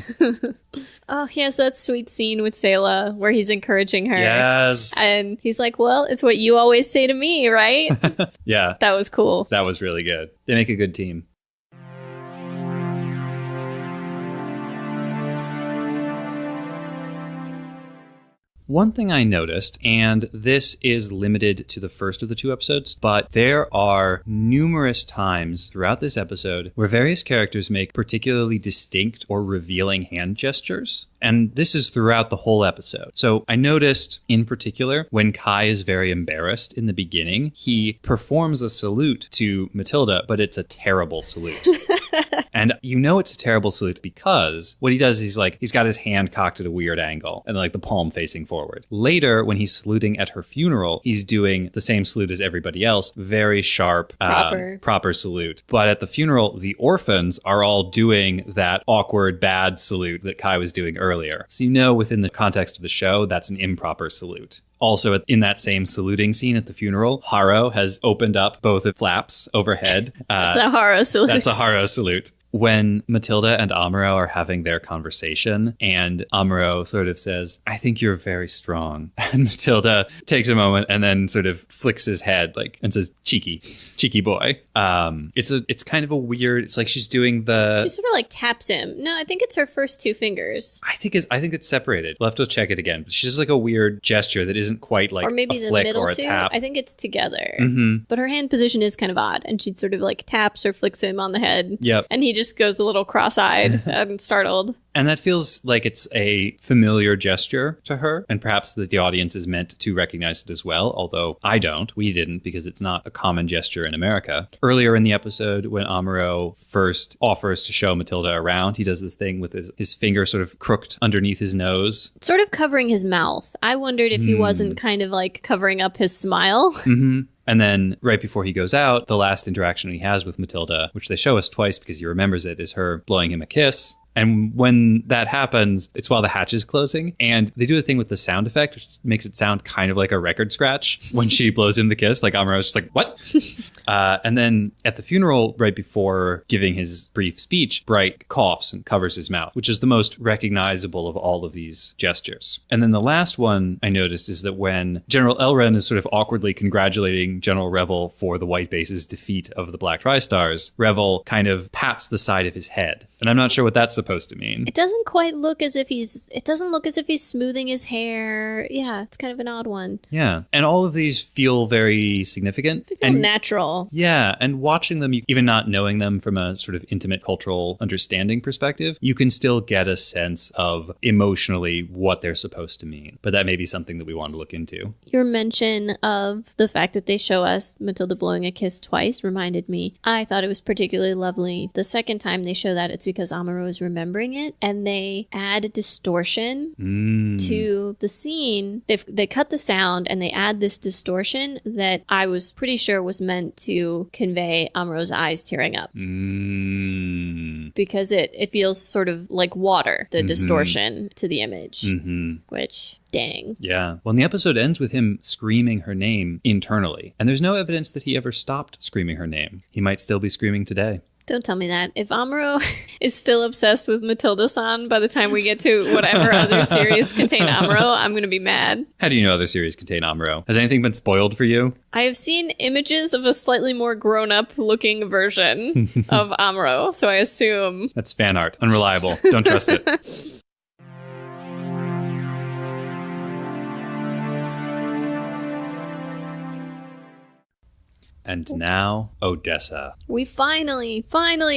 S2: Oh, he has that sweet scene with Sayla where he's encouraging her.
S1: Yes.
S2: And he's like, "Well, it's what you always say to me, right?"
S1: Yeah.
S2: That was cool.
S1: That was really good. They make a good team. One thing I noticed, and this is limited to the first of the 2 episodes, but there are numerous times throughout this episode where various characters make particularly distinct or revealing hand gestures. And this is throughout the whole episode. So I noticed in particular when Kai is very embarrassed in the beginning, he performs a salute to Matilda, but it's a terrible salute. And you know it's a terrible salute because what he does is he's got his hand cocked at a weird angle and the palm facing forward. Later, when he's saluting at her funeral, he's doing the same salute as everybody else. Very sharp, proper salute. But at the funeral, the orphans are all doing that awkward, bad salute that Kai was doing earlier. So you know within the context of the show, that's an improper salute. Also, in that same saluting scene at the funeral, Haro has opened up both the flaps overhead.
S2: That's a Haro salute.
S1: That's a Haro salute. When Matilda and Amuro are having their conversation and Amuro sort of says, I think you're very strong. And Matilda takes a moment and then sort of flicks his head and says, cheeky boy. It's kind of a weird, it's like she's doing the...
S2: She sort of taps him. No, I think it's her first two fingers.
S1: I think it's separated. We'll have to check it again. But she's a weird gesture that isn't quite
S2: or maybe
S1: a flick
S2: the middle
S1: or a
S2: two.
S1: tap.
S2: I think it's together.
S1: Mm-hmm.
S2: But her hand position is kind of odd. And she sort of taps or flicks him on the head.
S1: Yep.
S2: And he just goes a little cross-eyed and startled.
S1: And that feels like it's a familiar gesture to her, and perhaps that the audience is meant to recognize it as well, although we didn't, because it's not a common gesture in America. Earlier in the episode, when Amuro first offers to show Matilda around, he does this thing with his finger sort of crooked underneath his nose.
S2: Sort of covering his mouth. I wondered if he wasn't kind of covering up his smile.
S1: Mm-hmm. And then right before he goes out, the last interaction he has with Matilda, which they show us twice because he remembers it, is her blowing him a kiss. And when that happens, it's while the hatch is closing. And they do a thing with the sound effect, which makes it sound kind of like a record scratch when she blows him the kiss. Amuro's just what? And then at the funeral, right before giving his brief speech, Bright coughs and covers his mouth, which is the most recognizable of all of these gestures. And then the last one I noticed is that when General Elren is sort of awkwardly congratulating General Revel for the White Base's defeat of the Black Tri-Stars, Revel kind of pats the side of his head. And I'm not sure what that's supposed to mean.
S2: It doesn't quite look as if he's smoothing his hair. Yeah, it's kind of an odd one.
S1: Yeah. And all of these feel very significant.
S2: They feel natural.
S1: Yeah. And watching them, even not knowing them from a sort of intimate cultural understanding perspective, you can still get a sense of emotionally what they're supposed to mean. But that may be something that we want to look into.
S2: Your mention of the fact that they show us Matilda blowing a kiss twice reminded me. I thought it was particularly lovely. The second time they show that, it's because Amuro is remembering it, and they add distortion to the scene. They cut the sound and they add this distortion that I was pretty sure was meant to convey Amuro's eyes tearing up. Because it feels sort of like water, the distortion to the image, which... dang.
S1: Yeah. Well, and the episode ends with him screaming her name internally. And there's no evidence that he ever stopped screaming her name. He might still be screaming today.
S2: Don't tell me that. If Amuro is still obsessed with Matilda-san by the time we get to whatever other series contain Amuro, I'm going to be mad.
S1: How do you know other series contain Amuro? Has anything been spoiled for you?
S2: I have seen images of a slightly more grown-up looking version of Amuro, so I assume...
S1: That's fan art. Unreliable. Don't trust it. And now, Odessa.
S2: We finally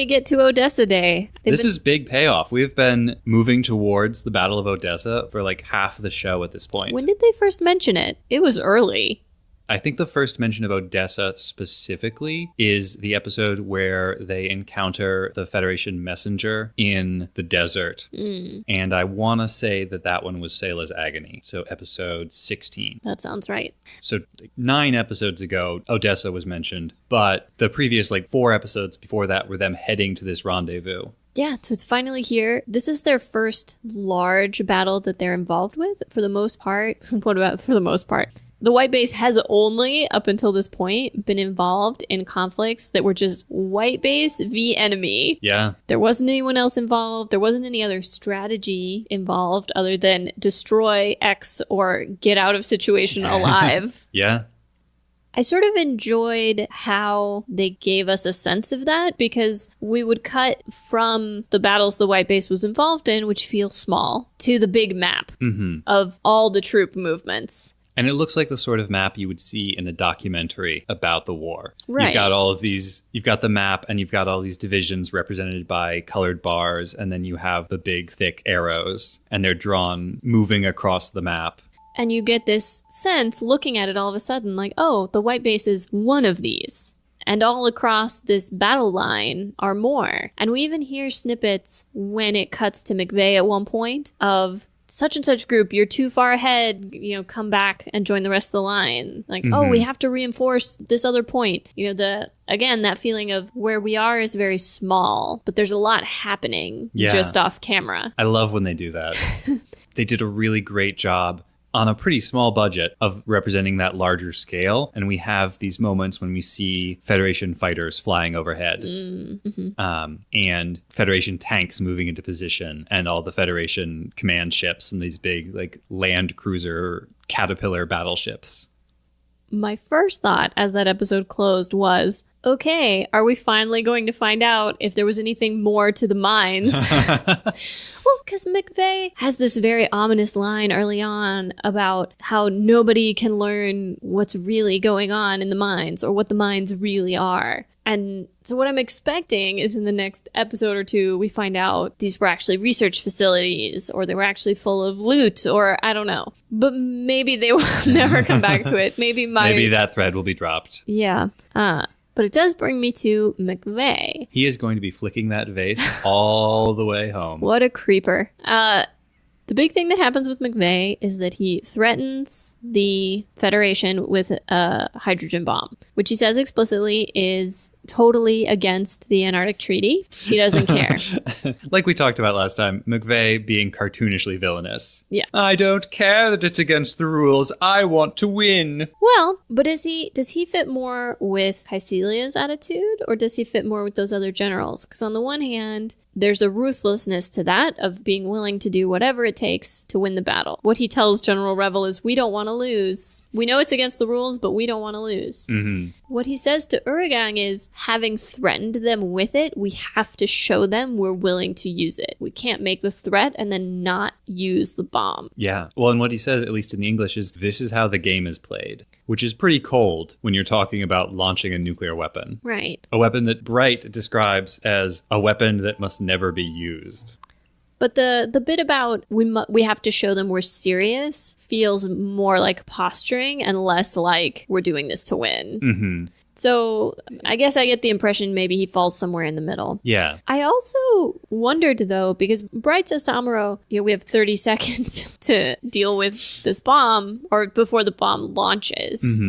S2: get to Odessa Day.
S1: This is big payoff. We've been moving towards the Battle of Odessa for half of the show at this point.
S2: When did they first mention it? It was early.
S1: I think the first mention of Odessa specifically is the episode where they encounter the Federation messenger in the desert. And I want to say that one was Sayla's Agony. So episode 16.
S2: That sounds right.
S1: So 9 episodes ago, Odessa was mentioned, but the previous 4 episodes before that were them heading to this rendezvous.
S2: Yeah, so it's finally here. This is their first large battle that they're involved with, for the most part. What about for the most part? The White Base has only, up until this point, been involved in conflicts that were just White Base v. enemy.
S1: Yeah.
S2: There wasn't anyone else involved. There wasn't any other strategy involved other than destroy X or get out of situation alive.
S1: Yeah.
S2: I sort of enjoyed how they gave us a sense of that, because we would cut from the battles the White Base was involved in, which feel small, to the big map of all the troop movements.
S1: And it looks like the sort of map you would see in a documentary about the war.
S2: Right.
S1: You've got all of these, you've got the map and you've got all these divisions represented by colored bars. And then you have the big, thick arrows and they're drawn moving across the map.
S2: And you get this sense looking at it all of a sudden like, oh, the White Base is one of these. And all across this battle line are more. And we even hear snippets when it cuts to McVeigh at one point of such and such group, you're too far ahead, come back and join the rest of the line. Like, oh, we have to reinforce this other point. Again, that feeling of where we are is very small, but there's a lot happening just off camera.
S1: I love when they do that. They did a really great job on a pretty small budget of representing that larger scale. And we have these moments when we see Federation fighters flying overhead and Federation tanks moving into position and all the Federation command ships and these big like land cruiser caterpillar battleships.
S2: My first thought as that episode closed was, okay, are we finally going to find out if there was anything more to the mines? Well, because McVeigh has this very ominous line early on about how nobody can learn what's really going on in the mines or what the mines really are. And so what I'm expecting is in the next episode or two, we find out these were actually research facilities or they were actually full of loot or I don't know. But maybe they will never come back to it. Maybe
S1: that thread will be dropped.
S2: Yeah. But it does bring me to McVeigh.
S1: He is going to be flicking that vase all the way home.
S2: What a creeper. The big thing that happens with McVeigh is that he threatens the Federation with a hydrogen bomb, which he says explicitly is totally against the Antarctic Treaty. He doesn't care.
S1: Like we talked about last time, McVeigh being cartoonishly villainous.
S2: Yeah.
S1: I don't care that it's against the rules. I want to win.
S2: Well, but does he fit more with Caecilia's attitude or does he fit more with those other generals? Because on the one hand, there's a ruthlessness to that of being willing to do whatever it takes to win the battle. What he tells General Revel is, we don't want to lose. We know it's against the rules, but we don't want to lose. What he says to Uragang is, having threatened them with it, we have to show them we're willing to use it. We can't make the threat and then not use the bomb.
S1: Yeah. Well, and what he says, at least in the English, is this is how the game is played, which is pretty cold when you're talking about launching a nuclear weapon.
S2: Right.
S1: A weapon that Bright describes as a weapon that must never be used.
S2: But the bit about we have to show them we're serious feels more like posturing and less like we're doing this to win. So I guess I get the impression maybe he falls somewhere in the middle.
S1: Yeah.
S2: I also wondered, though, because Bright says to Amuro, we have 30 seconds to deal with this bomb or before the bomb launches.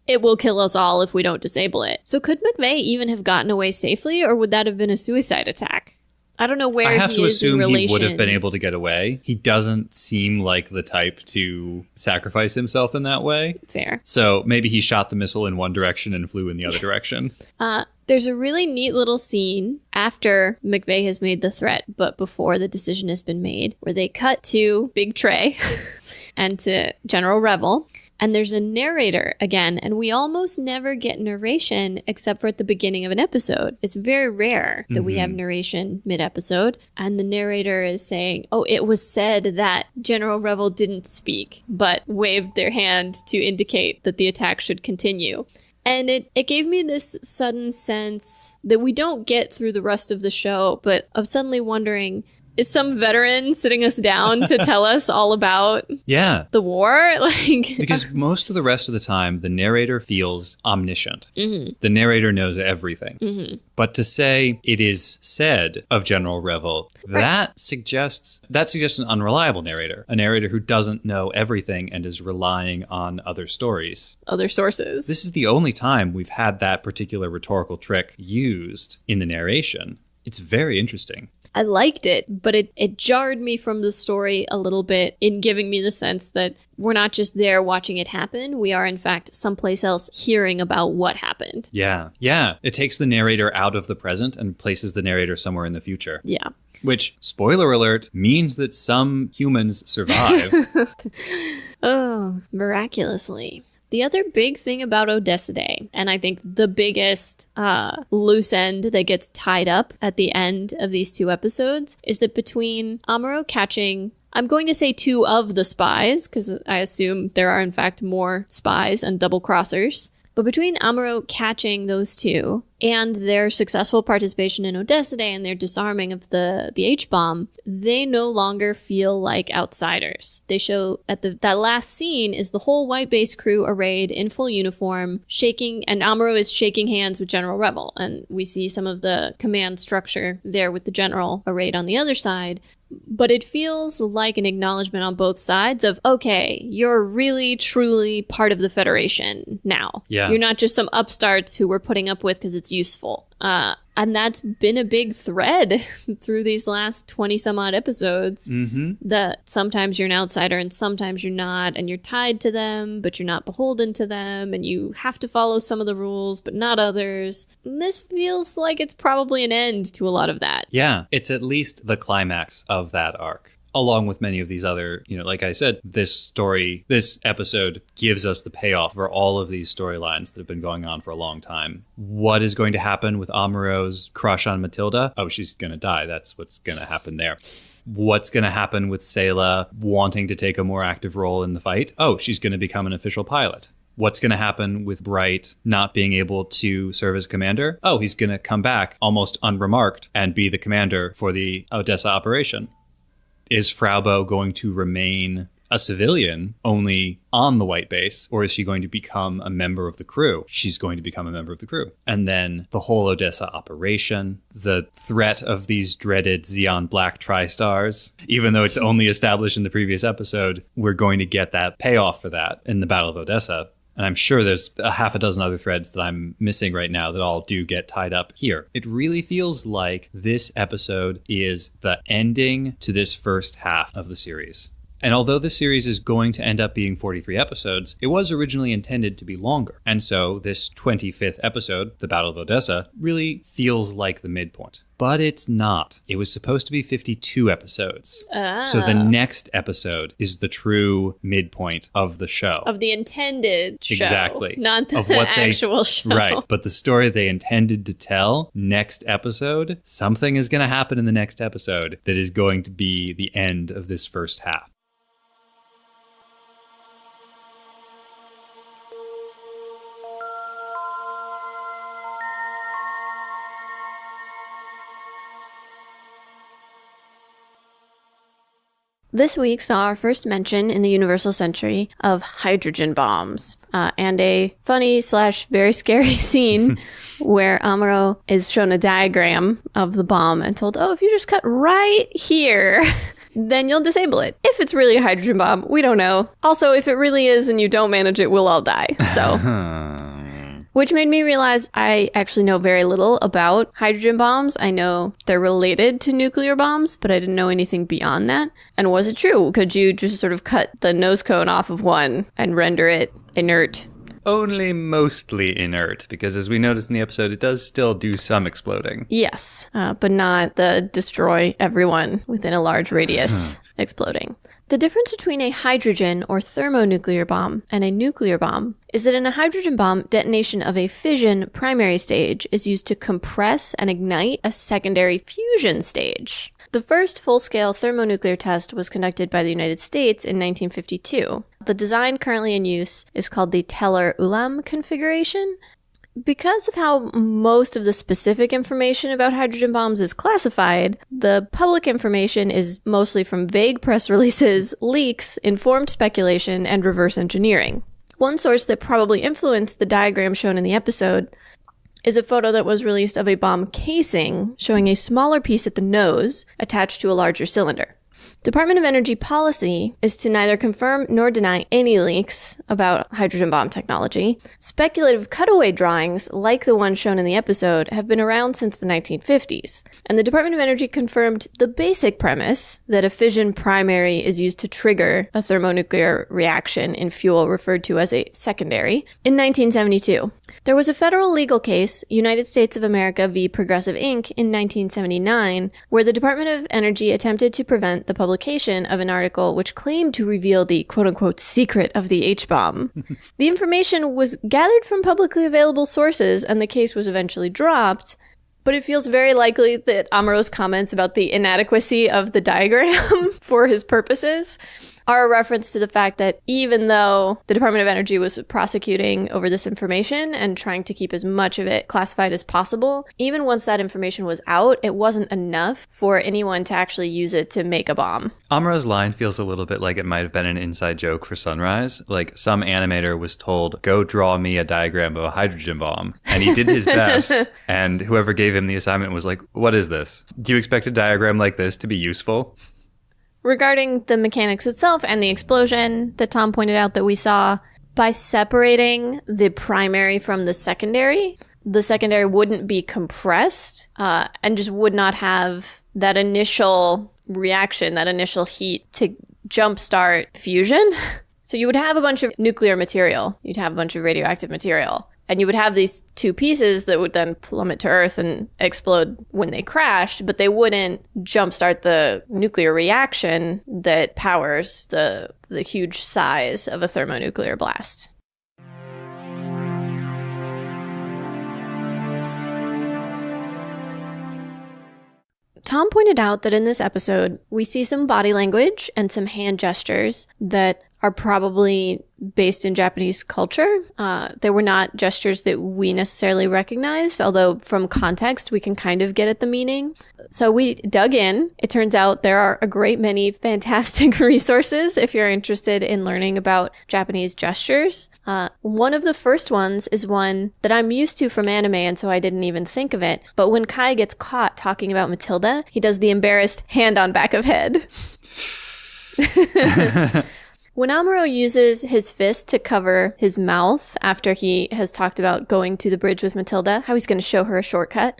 S2: It will kill us all if we don't disable it. So could McVeigh even have gotten away safely or would that have been a suicide attack? I don't know where he is in relation.
S1: I have to assume he would have been able to get away. He doesn't seem like the type to sacrifice himself in that way.
S2: Fair.
S1: So maybe he shot the missile in one direction and flew in the other direction.
S2: There's a really neat little scene after McVeigh has made the threat, but before the decision has been made, where they cut to Big Trey and to General Revel. And there's a narrator again, and we almost never get narration except for at the beginning of an episode. It's very rare that we have narration mid-episode. And the narrator is saying, oh, it was said that General Revel didn't speak, but waved their hand to indicate that the attack should continue. And it gave me this sudden sense that we don't get through the rest of the show, but of suddenly wondering, is some veteran sitting us down to tell us all about the war?
S1: Because most of the rest of the time, the narrator feels omniscient. The narrator knows everything. But to say it is said of General Revel, that suggests an unreliable narrator, a narrator who doesn't know everything and is relying on other stories.
S2: Other sources.
S1: This is the only time we've had that particular rhetorical trick used in the narration. It's very interesting.
S2: I liked it, but it jarred me from the story a little bit in giving me the sense that we're not just there watching it happen. We are, in fact, someplace else hearing about what happened.
S1: Yeah. It takes the narrator out of the present and places the narrator somewhere in the future.
S2: Yeah.
S1: Which, spoiler alert, means that some humans survive.
S2: Oh, miraculously. The other big thing about Odessa Day, and I think the biggest loose end that gets tied up at the end of these two episodes, is that between Amuro catching, I'm going to say 2 of the spies, because I assume there are in fact more spies and double-crossers, but between Amuro catching those 2 and their successful participation in Odessa Day and their disarming of the H-bomb, they no longer feel like outsiders. They show at that last scene is the whole white base crew arrayed in full uniform, shaking, and Amuro is shaking hands with General Rebel. And we see some of the command structure there with the general arrayed on the other side. But it feels like an acknowledgement on both sides of, okay, you're really, truly part of the Federation now.
S1: Yeah.
S2: You're not just some upstarts who we're putting up with because it's useful. And that's been a big thread through these last 20-some-odd episodes. That sometimes you're an outsider and sometimes you're not, and you're tied to them, but you're not beholden to them, and you have to follow some of the rules, but not others. And this feels like it's probably an end to a lot of that.
S1: Yeah, it's at least the climax of that arc. Along with many of these other, like I said, this episode gives us the payoff for all of these storylines that have been going on for a long time. What is going to happen with Amuro's crush on Matilda? Oh, she's going to die. That's what's going to happen there. What's going to happen with Sayla wanting to take a more active role in the fight? Oh, she's going to become an official pilot. What's going to happen with Bright not being able to serve as commander? Oh, he's going to come back almost unremarked and be the commander for the Odessa operation. Is Fraubo going to remain a civilian only on the white base, or is she going to become a member of the crew? She's going to become a member of the crew. And then the whole Odessa operation, the threat of these dreaded Xeon Black Tri-Stars, even though it's only established in the previous episode, we're going to get that payoff for that in the Battle of Odessa. And I'm sure there's a half a dozen other threads that I'm missing right now that all do get tied up here. It really feels like this episode is the ending to this first half of the series. And although the series is going to end up being 43 episodes, it was originally intended to be longer. And so this 25th episode, the Battle of Odessa, really feels like the midpoint. But it's not. It was supposed to be 52 episodes. So the next episode is the true midpoint of the show.
S2: Of the intended show.
S1: Exactly.
S2: Not the
S1: of what
S2: actual show.
S1: Right. But the story they intended to tell, next episode, something is going to happen in the next episode that is going to be the end of this first half.
S2: This week saw our first mention in the Universal Century of hydrogen bombs, and a funny / very scary scene where Amuro is shown a diagram of the bomb and told, oh, if you just cut right here, then you'll disable it. If it's really a hydrogen bomb, we don't know. Also, if it really is and you don't manage it, we'll all die. So... Which made me realize I actually know very little about hydrogen bombs. I know they're related to nuclear bombs, but I didn't know anything beyond that. And was it true? Could you just sort of cut the nose cone off of one and render it inert?
S1: Only mostly inert, because as we noticed in the episode, it does still do some exploding.
S2: Yes, but not the destroy everyone within a large radius exploding. The difference between a hydrogen or thermonuclear bomb and a nuclear bomb is that in a hydrogen bomb, detonation of a fission primary stage is used to compress and ignite a secondary fusion stage. The first full-scale thermonuclear test was conducted by the United States in 1952. The design currently in use is called the Teller-Ulam configuration. Because of how most of the specific information about hydrogen bombs is classified, the public information is mostly from vague press releases, leaks, informed speculation, and reverse engineering. One source that probably influenced the diagram shown in the episode is a photo that was released of a bomb casing showing a smaller piece at the nose attached to a larger cylinder. Department of Energy policy is to neither confirm nor deny any leaks about hydrogen bomb technology. Speculative cutaway drawings, like the one shown in the episode, have been around since the 1950s. And the Department of Energy confirmed the basic premise that a fission primary is used to trigger a thermonuclear reaction in fuel referred to as a secondary in 1972. There was a federal legal case, United States of America v. Progressive Inc., in 1979, where the Department of Energy attempted to prevent the publication of an article which claimed to reveal the quote-unquote secret of the H-bomb. The information was gathered from publicly available sources, and the case was eventually dropped, but it feels very likely that Amuro's comments about the inadequacy of the diagram for his purposes are a reference to the fact that even though the Department of Energy was prosecuting over this information and trying to keep as much of it classified as possible, even once that information was out, it wasn't enough for anyone to actually use it to make a bomb.
S1: Amuro's line feels a little bit like it might have been an inside joke for Sunrise. Like some animator was told, go draw me a diagram of a hydrogen bomb. And he did his best. And whoever gave him the assignment was like, what is this? Do you expect a diagram like this to be useful?
S2: Regarding the mechanics itself and the explosion that Tom pointed out that we saw, by separating the primary from the secondary wouldn't be compressed and just would not have that initial reaction, that initial heat to jumpstart fusion. So you would have a bunch of nuclear material. You'd have a bunch of radioactive material. And you would have these two pieces that would then plummet to Earth and explode when they crashed, but they wouldn't jumpstart the nuclear reaction that powers the huge size of a thermonuclear blast. Tom pointed out that in this episode, we see some body language and some hand gestures that are probably based in Japanese culture. They were not gestures that we necessarily recognized, although from context, we can kind of get at the meaning. So we dug in. It turns out there are a great many fantastic resources if you're interested in learning about Japanese gestures. One of the first ones is one that I'm used to from anime, and so I didn't even think of it. But when Kai gets caught talking about Matilda, he does the embarrassed hand on back of head. When Amuro uses his fist to cover his mouth after he has talked about going to the bridge with Matilda, how he's going to show her a shortcut,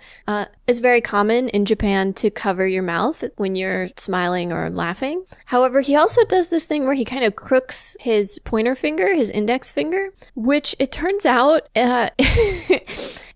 S2: it's very common in Japan to cover your mouth when you're smiling or laughing. However, he also does this thing where he kind of crooks his pointer finger, his index finger, which it turns out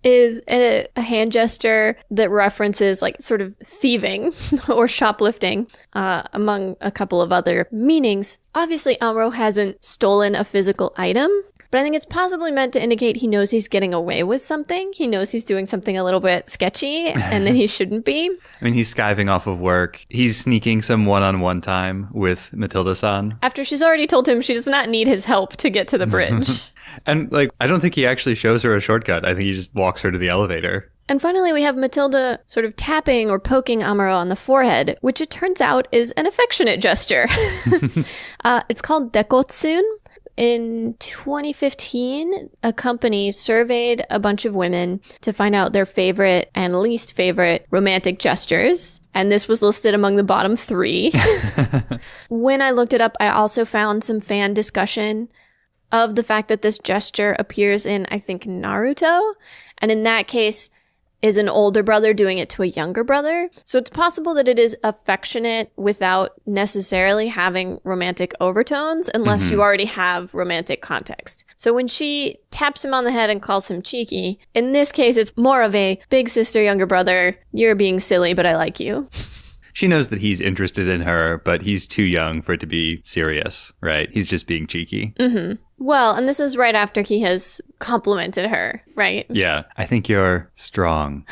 S2: is a hand gesture that references like sort of thieving or shoplifting, among a couple of other meanings. Obviously, Amuro hasn't stolen a physical item, but I think it's possibly meant to indicate he knows he's getting away with something. He knows he's doing something a little bit sketchy and that he shouldn't be.
S1: I mean, he's skiving off of work. He's sneaking some one-on-one time with Matilda-san.
S2: After she's already told him she does not need his help to get to the bridge.
S1: And, like, I don't think he actually shows her a shortcut. I think he just walks her to the elevator.
S2: And finally, we have Matilda sort of tapping or poking Amuro on the forehead, which it turns out is an affectionate gesture. It's called dekotsun. In 2015, a company surveyed a bunch of women to find out their favorite and least favorite romantic gestures. And this was listed among the bottom 3. When I looked it up, I also found some fan discussion of the fact that this gesture appears in, I think, Naruto. And in that case, is an older brother doing it to a younger brother. So it's possible that it is affectionate without necessarily having romantic overtones, unless you already have romantic context. So when she taps him on the head and calls him cheeky, in this case, it's more of a big sister, younger brother, you're being silly, but I like you.
S1: She knows that he's interested in her, but he's too young for it to be serious, right? He's just being cheeky.
S2: Mm-hmm. Well, and this is right after he has complimented her, right?
S1: Yeah, I think you're strong.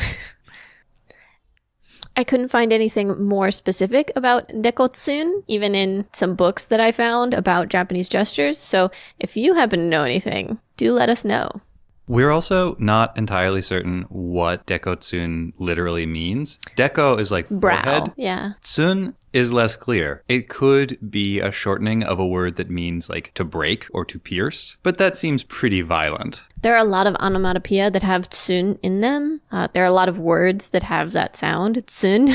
S2: I couldn't find anything more specific about dekotsun, even in some books that I found about Japanese gestures. So if you happen to know anything, do let us know.
S1: We're also not entirely certain what dekotsun literally means. Deko is like
S2: brow,
S1: forehead.
S2: Yeah.
S1: Tsun is less clear. It could be a shortening of a word that means like to break or to pierce, but that seems pretty violent.
S2: There are a lot of onomatopoeia that have tsun in them. There are a lot of words that have that sound, tsun.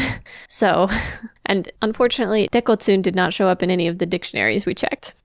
S2: So, and unfortunately, dekotsun did not show up in any of the dictionaries we checked.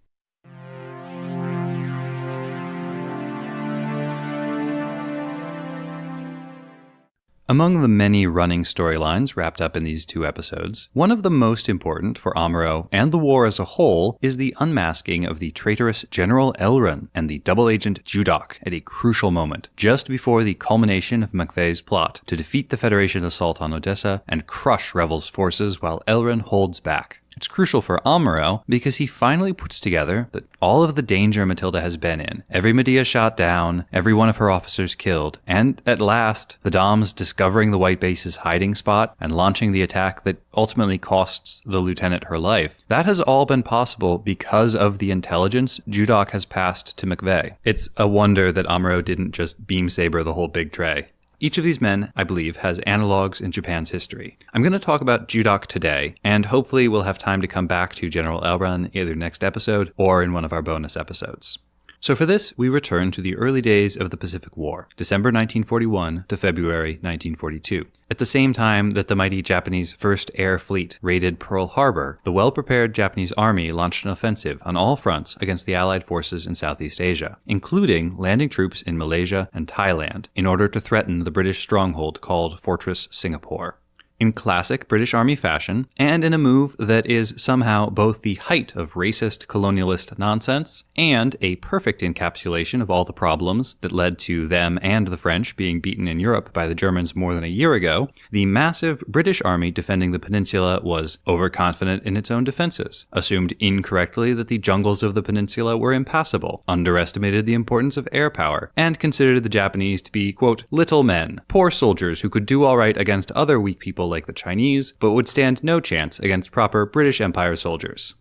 S1: Among the many running storylines wrapped up in these 2 episodes, one of the most important for Amuro and the war as a whole is the unmasking of the traitorous General Elrond and the double agent Judok at a crucial moment, just before the culmination of McVeigh's plot to defeat the Federation assault on Odessa and crush Rebels' forces while Elrond holds back. It's crucial for Amuro because he finally puts together that all of the danger Matilda has been in, every Medea shot down, every one of her officers killed, and at last, the Doms discovering the White Base's hiding spot and launching the attack that ultimately costs the lieutenant her life. That has all been possible because of the intelligence Judoc has passed to McVeigh. It's a wonder that Amuro didn't just beam saber the whole big tray. Each of these men, I believe, has analogs in Japan's history. I'm going to talk about Judoc today, and hopefully we'll have time to come back to General Elrond either next episode or in one of our bonus episodes. So for this, we return to the early days of the Pacific War, December 1941 to February 1942. At the same time that the mighty Japanese First Air Fleet raided Pearl Harbor, the well-prepared Japanese army launched an offensive on all fronts against the Allied forces in Southeast Asia, including landing troops in Malaysia and Thailand, in order to threaten the British stronghold called Fortress Singapore. In classic British Army fashion, and in a move that is somehow both the height of racist colonialist nonsense and a perfect encapsulation of all the problems that led to them and the French being beaten in Europe by the Germans more than a year ago, the massive British army defending the peninsula was overconfident in its own defenses, assumed incorrectly that the jungles of the peninsula were impassable, underestimated the importance of air power, and considered the Japanese to be, quote, little men, poor soldiers who could do all right against other weak people like the Chinese, but would stand no chance against proper British Empire soldiers.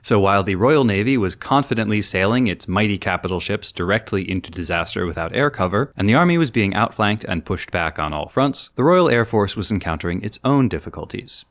S1: So while the Royal Navy was confidently sailing its mighty capital ships directly into disaster without air cover, and the army was being outflanked and pushed back on all fronts, the Royal Air Force was encountering its own difficulties.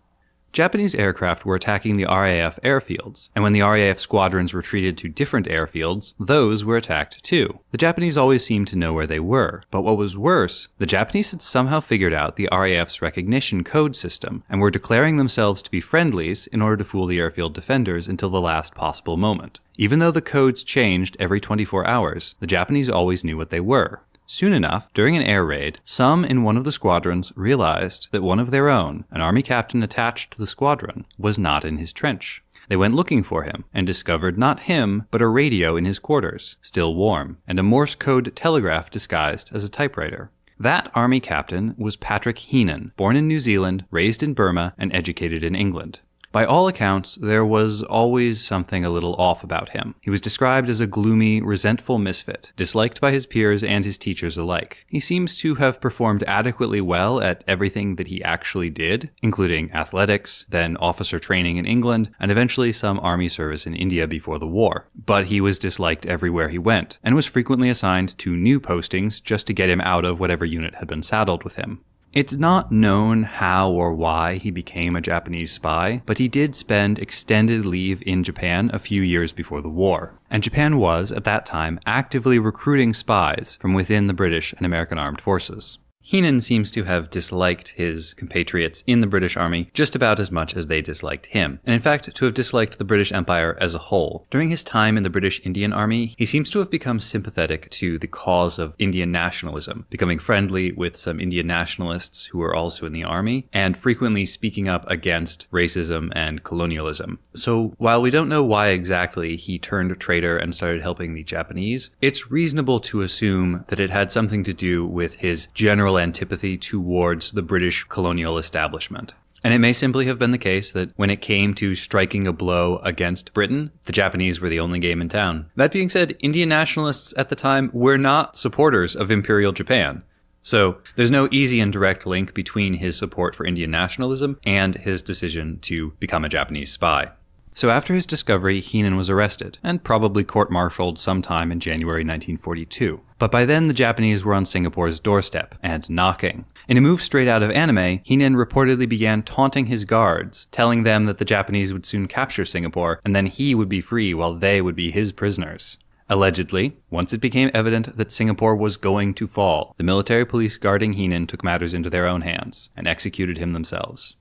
S1: Japanese aircraft were attacking the RAF airfields, and when the RAF squadrons retreated to different airfields, those were attacked too. The Japanese always seemed to know where they were, but what was worse, the Japanese had somehow figured out the RAF's recognition code system, and were declaring themselves to be friendlies in order to fool the airfield defenders until the last possible moment. Even though the codes changed every 24 hours, the Japanese always knew what they were. Soon enough, during an air raid, some in one of the squadrons realized that one of their own, an army captain attached to the squadron, was not in his trench. They went looking for him, and discovered not him, but a radio in his quarters, still warm, and a Morse code telegraph disguised as a typewriter. That army captain was Patrick Heenan, born in New Zealand, raised in Burma, and educated in England. By all accounts, there was always something a little off about him. He was described as a gloomy, resentful misfit, disliked by his peers and his teachers alike. He seems to have performed adequately well at everything that he actually did, including athletics, then officer training in England, and eventually some army service in India before the war. But he was disliked everywhere he went, and was frequently assigned to new postings just to get him out of whatever unit had been saddled with him. It's not known how or why he became a Japanese spy, but he did spend extended leave in Japan a few years before the war. And Japan was, at that time, actively recruiting spies from within the British and American armed forces. Heenan seems to have disliked his compatriots in the British Army just about as much as they disliked him, and in fact to have disliked the British Empire as a whole. During his time in the British Indian Army, he seems to have become sympathetic to the cause of Indian nationalism, becoming friendly with some Indian nationalists who were also in the army, and frequently speaking up against racism and colonialism. So while we don't know why exactly he turned traitor and started helping the Japanese, it's reasonable to assume that it had something to do with his general antipathy towards the British colonial establishment. And it may simply have been the case that when it came to striking a blow against Britain, the Japanese were the only game in town. That being said, Indian nationalists at the time were not supporters of Imperial Japan. So there's no easy and direct link between his support for Indian nationalism and his decision to become a Japanese spy. So after his discovery, Heenan was arrested, and probably court-martialed sometime in January 1942. But by then, the Japanese were on Singapore's doorstep, and knocking. In a move straight out of anime, Heenan reportedly began taunting his guards, telling them that the Japanese would soon capture Singapore, and then he would be free while they would be his prisoners. Allegedly, once it became evident that Singapore was going to fall, the military police guarding Heenan took matters into their own hands, and executed him themselves.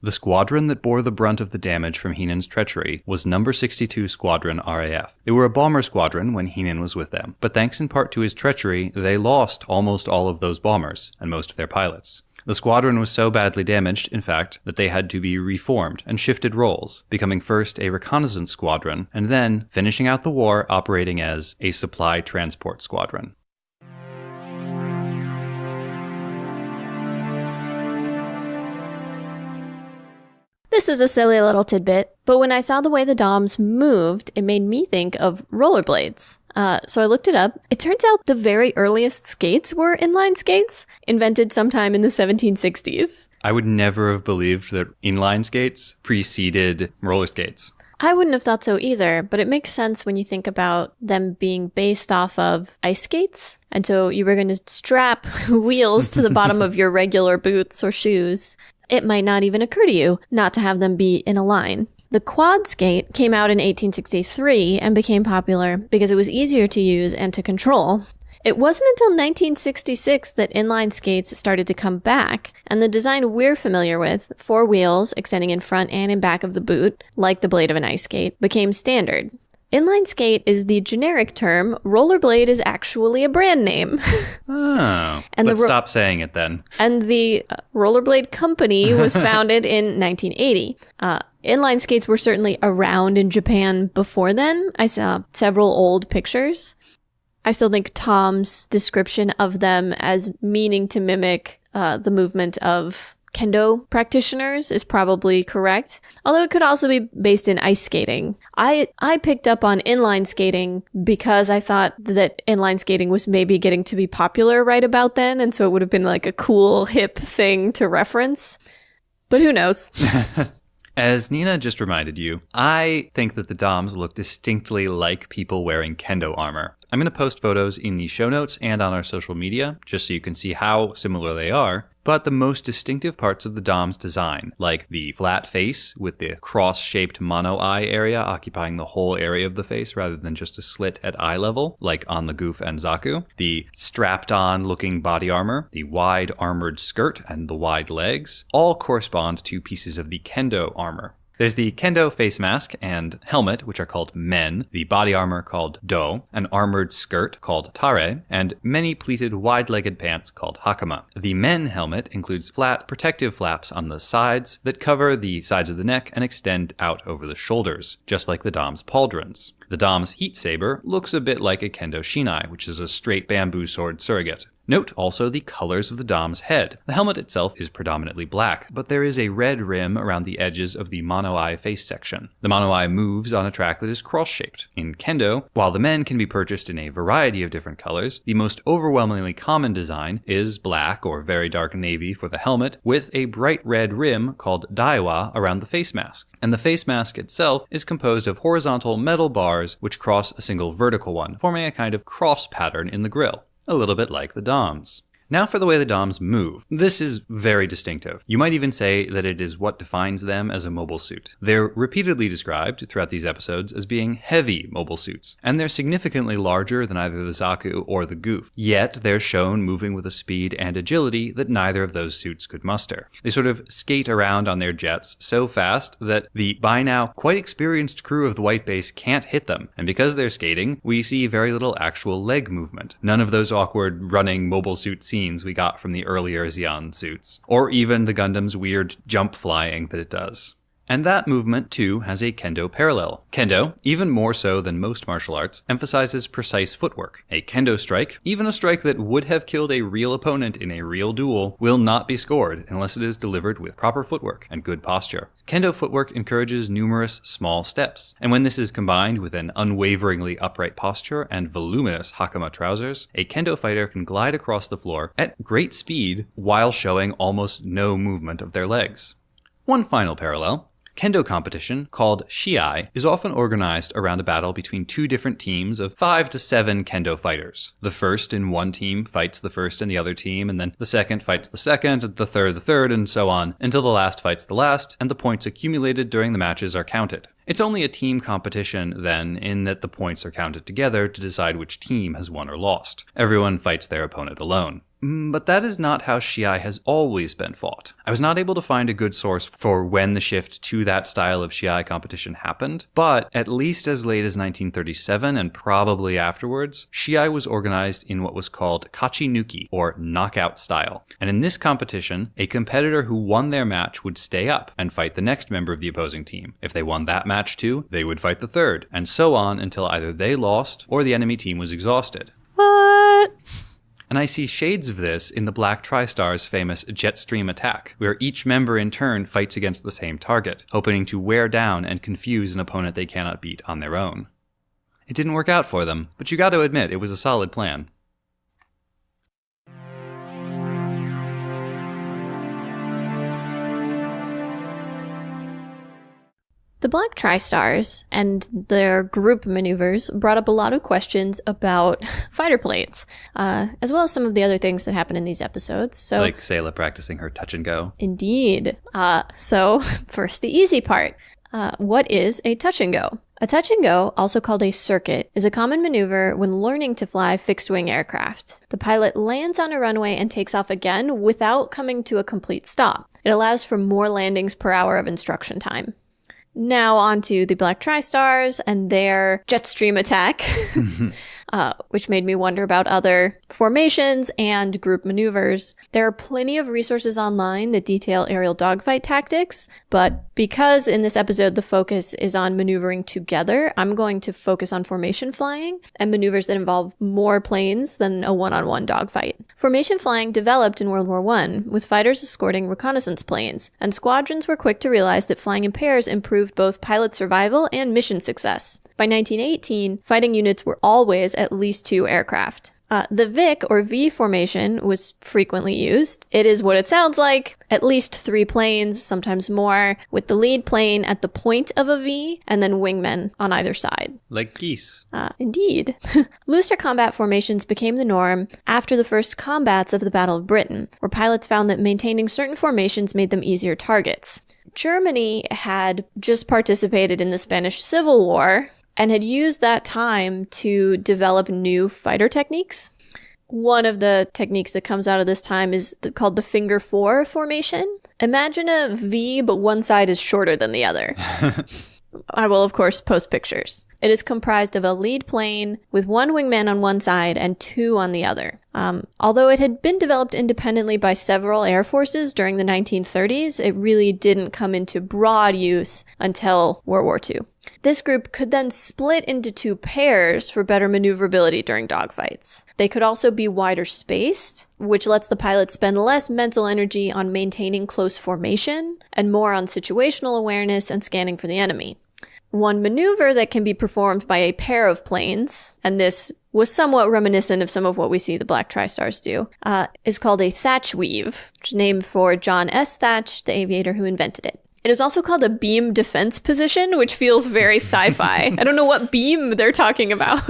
S1: The squadron that bore the brunt of the damage from Heenan's treachery was No. 62 Squadron RAF. They were a bomber squadron when Heenan was with them, but thanks in part to his treachery, they lost almost all of those bombers, and most of their pilots. The squadron was so badly damaged, in fact, that they had to be reformed and shifted roles, becoming first a reconnaissance squadron, and then, finishing out the war, operating as a supply transport squadron.
S2: The This is a silly little tidbit, but when I saw the way the DOMs moved, it made me think of rollerblades. So I looked it up. It turns out the very earliest skates were inline skates, invented sometime in the 1760s.
S1: I would never have believed that inline skates preceded roller skates.
S2: I wouldn't have thought so either, but it makes sense when you think about them being based off of ice skates. And so you were going to strap wheels to the bottom of your regular boots or shoes. It might not even occur to you not to have them be in a line. The quad skate came out in 1863 and became popular because it was easier to use and to control. It wasn't until 1966 that inline skates started to come back, and the design we're familiar with, 4 wheels extending in front and in back of the boot, like the blade of an ice skate, became standard. Inline skate is the generic term. Rollerblade is actually a brand name.
S1: Oh, and let's stop saying it then.
S2: And the Rollerblade Company was founded in 1980. Inline skates were certainly around in Japan before then. I saw several old pictures. I still think Tom's description of them as meaning to mimic the movement of kendo practitioners is probably correct, although it could also be based in ice skating. I picked up on inline skating because I thought that inline skating was maybe getting to be popular right about then, and so it would have been like a cool, hip thing to reference. But who knows?
S1: As Nina just reminded you, I think that the DOMs look distinctly like people wearing kendo armor. I'm going to post photos in the show notes and on our social media, just so you can see how similar they are. But the most distinctive parts of the DOM's design, like the flat face with the cross-shaped mono-eye area occupying the whole area of the face rather than just a slit at eye level, like on the Goof and Zaku, the strapped-on looking body armor, the wide armored skirt, and the wide legs, all correspond to pieces of the kendo armor. There's the kendo face mask and helmet, which are called men, the body armor called do, an armored skirt called tare, and many pleated wide-legged pants called hakama. The men helmet includes flat protective flaps on the sides that cover the sides of the neck and extend out over the shoulders, just like the DOM's pauldrons. The DOM's heat saber looks a bit like a kendo shinai, which is a straight bamboo sword surrogate. Note also the colors of the DOM's head. The helmet itself is predominantly black, but there is a red rim around the edges of the mono-eye face section. The mono-eye moves on a track that is cross-shaped. In kendo, while the men can be purchased in a variety of different colors, the most overwhelmingly common design is black or very dark navy for the helmet, with a bright red rim called daiwa around the face mask. And the face mask itself is composed of horizontal metal bars which cross a single vertical one, forming a kind of cross pattern in the grille. A little bit like the DOMs. Now for the way the DOMs move. This is very distinctive. You might even say that it is what defines them as a mobile suit. They're repeatedly described throughout these episodes as being heavy mobile suits, and they're significantly larger than either the Zaku or the Goof. Yet they're shown moving with a speed and agility that neither of those suits could muster. They sort of skate around on their jets so fast that the by now quite experienced crew of the White Base can't hit them, and because they're skating, we see very little actual leg movement. None of those awkward running mobile suit scenes we got from the earlier Zeon suits, or even the Gundam's weird jump flying that it does. And that movement, too, has a kendo parallel. Kendo, even more so than most martial arts, emphasizes precise footwork. A kendo strike, even a strike that would have killed a real opponent in a real duel, will not be scored unless it is delivered with proper footwork and good posture. Kendo footwork encourages numerous small steps, and when this is combined with an unwaveringly upright posture and voluminous hakama trousers, a kendo fighter can glide across the floor at great speed while showing almost no movement of their legs. One final parallel. Kendo competition, called shiai, is often organized around a battle between two different teams of 5 to 7 kendo fighters. The first in one team fights the first in the other team, and then the second fights the second, the third, and so on, until the last fights the last, and the points accumulated during the matches are counted. It's only a team competition, then, in that the points are counted together to decide which team has won or lost. Everyone fights their opponent alone. But that is not how shiai has always been fought. I was not able to find a good source for when the shift to that style of shiai competition happened, but at least as late as 1937 and probably afterwards, shiai was organized in what was called kachinuki, or knockout style. And in this competition, a competitor who won their match would stay up and fight the next member of the opposing team. If they won that match too, they would fight the third, and so on until either they lost or the enemy team was exhausted.
S2: What?
S1: And I see shades of this in the Black Tri-Star's famous jet stream attack, where each member in turn fights against the same target, hoping to wear down and confuse an opponent they cannot beat on their own. It didn't work out for them, but you got to admit it was a solid plan.
S2: The Black Tri-Stars and their group maneuvers brought up a lot of questions about fighter planes, as well as some of the other things that happen in these episodes. So,
S1: like Sayla practicing her touch and go.
S2: Indeed. So, first, the easy part. What is a touch and go? A touch and go, also called a circuit, is a common maneuver when learning to fly fixed-wing aircraft. The pilot lands on a runway and takes off again without coming to a complete stop. It allows for more landings per hour of instruction time. Now on to the Black Tri-Stars and their jet stream attack, which made me wonder about other formations and group maneuvers. There are plenty of resources online that detail aerial dogfight tactics, but because in this episode the focus is on maneuvering together, I'm going to focus on formation flying and maneuvers that involve more planes than a one-on-one dogfight. Formation flying developed in World War I, with fighters escorting reconnaissance planes, and squadrons were quick to realize that flying in pairs improved both pilot survival and mission success. By 1918, fighting units were always at least 2 aircraft. The VIC, or V formation, was frequently used. It is what it sounds like, at least 3 planes, sometimes more, with the lead plane at the point of a V, and then wingmen on either side.
S1: Like geese.
S2: Indeed. Looser combat formations became the norm after the first combats of the Battle of Britain, where pilots found that maintaining certain formations made them easier targets. Germany had just participated in the Spanish Civil War, and had used that time to develop new fighter techniques. One of the techniques that comes out of this time is called the finger 4 formation. Imagine a V, but one side is shorter than the other. I will, of course, post pictures. It is comprised of a lead plane with 1 wingman on one side and 2 on the other. Although it had been developed independently by several air forces during the 1930s, it really didn't come into broad use until World War II. This group could then split into 2 pairs for better maneuverability during dogfights. They could also be wider spaced, which lets the pilot spend less mental energy on maintaining close formation and more on situational awareness and scanning for the enemy. One maneuver that can be performed by a pair of planes, and this was somewhat reminiscent of some of what we see the Black Tri-Stars do, is called a thatch weave, which is named for John S. Thatch, the aviator who invented it. It is also called a beam defense position, which feels very sci-fi. I don't know what beam they're talking about.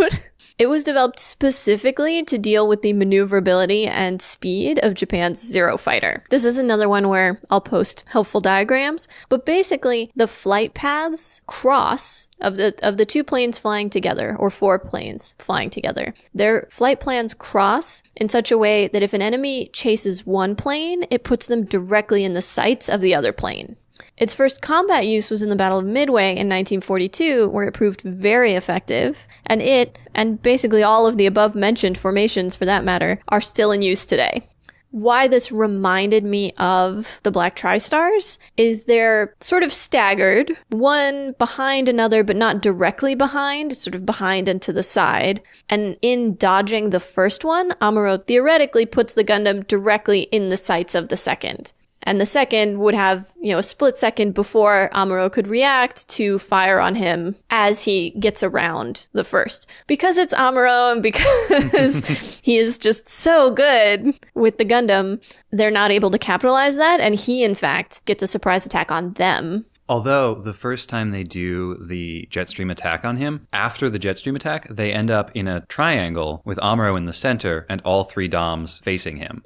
S2: It was developed specifically to deal with the maneuverability and speed of Japan's Zero fighter. This is another one where I'll post helpful diagrams, but basically the flight paths cross of the 2 planes flying together, or 4 planes flying together. Their flight plans cross in such a way that if an enemy chases one plane, it puts them directly in the sights of the other plane. Its first combat use was in the Battle of Midway in 1942, where it proved very effective, and it, and basically all of the above-mentioned formations for that matter, are still in use today. Why this reminded me of the Black Tri-Stars is they're sort of staggered, one behind another but not directly behind, sort of behind and to the side. And in dodging the first one, Amuro theoretically puts the Gundam directly in the sights of the second. And the second would have, a split second before Amuro could react to fire on him as he gets around the first. Because it's Amuro and because he is just so good with the Gundam, they're not able to capitalize that. And he, in fact, gets a surprise attack on them.
S1: Although the first time they do the jet stream attack on him, after the jet stream attack, they end up in a triangle with Amuro in the center and all 3 DOMs facing him.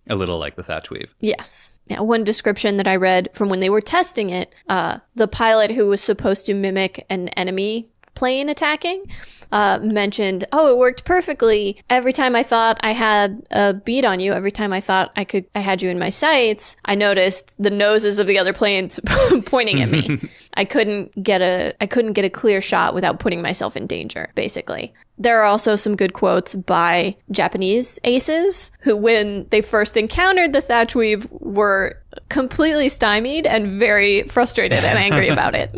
S1: A little like the thatch weave.
S2: Yes. Yeah, one description that I read from when they were testing it, the pilot who was supposed to mimic an enemy plane attacking mentioned, it worked perfectly. Every time I thought I had a bead on you, every time I thought I had you in my sights, I noticed the noses of the other planes pointing at me. I couldn't get a clear shot without putting myself in danger, basically. There are also some good quotes by Japanese aces who, when they first encountered the thatch weave, were completely stymied and very frustrated and angry about it.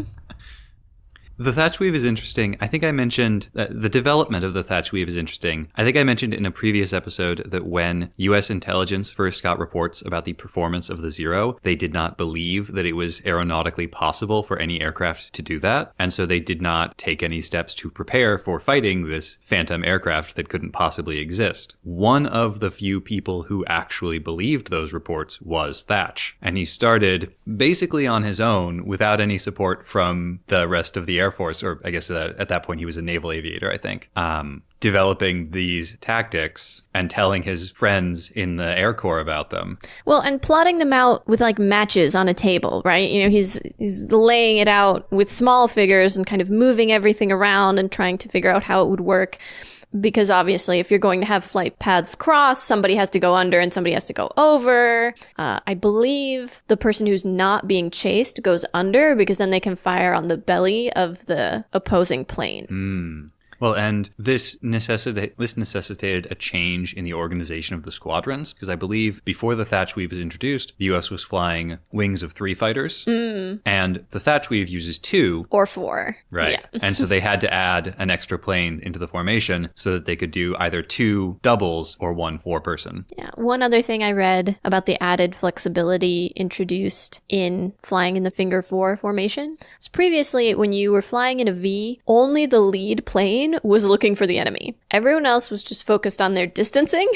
S1: The thatch weave is interesting. I think I mentioned that the development of the thatch weave is interesting. I think I mentioned in a previous episode that when U.S. intelligence first got reports about the performance of the Zero, they did not believe that it was aeronautically possible for any aircraft to do that. And so they did not take any steps to prepare for fighting this phantom aircraft that couldn't possibly exist. One of the few people who actually believed those reports was Thatch. And he started basically on his own without any support from the rest of the Air Force, or I guess at that point he was a naval aviator, I think, developing these tactics and telling his friends in the Air Corps about them.
S2: Well, and plotting them out with like matches on a table, right? You know, he's laying it out with small figures and kind of moving everything around and trying to figure out how it would work. Because obviously, if you're going to have flight paths cross, somebody has to go under and somebody has to go over. I believe the person who's not being chased goes under because then they can fire on the belly of the opposing plane.
S1: Well, and this necessitated a change in the organization of the squadrons, because I believe before the thatch weave was introduced, the U.S. was flying wings of 3 fighters, and the thatch weave uses 2.
S2: Or 4.
S1: Right.
S2: Yeah.
S1: And so they had to add an extra plane into the formation so that they could do either 2 doubles or 1 4-person.
S2: Yeah. One other thing I read about the added flexibility introduced in flying in the Finger 4 formation was previously when you were flying in a V, only the lead plane was looking for the enemy. Everyone else was just focused on their distancing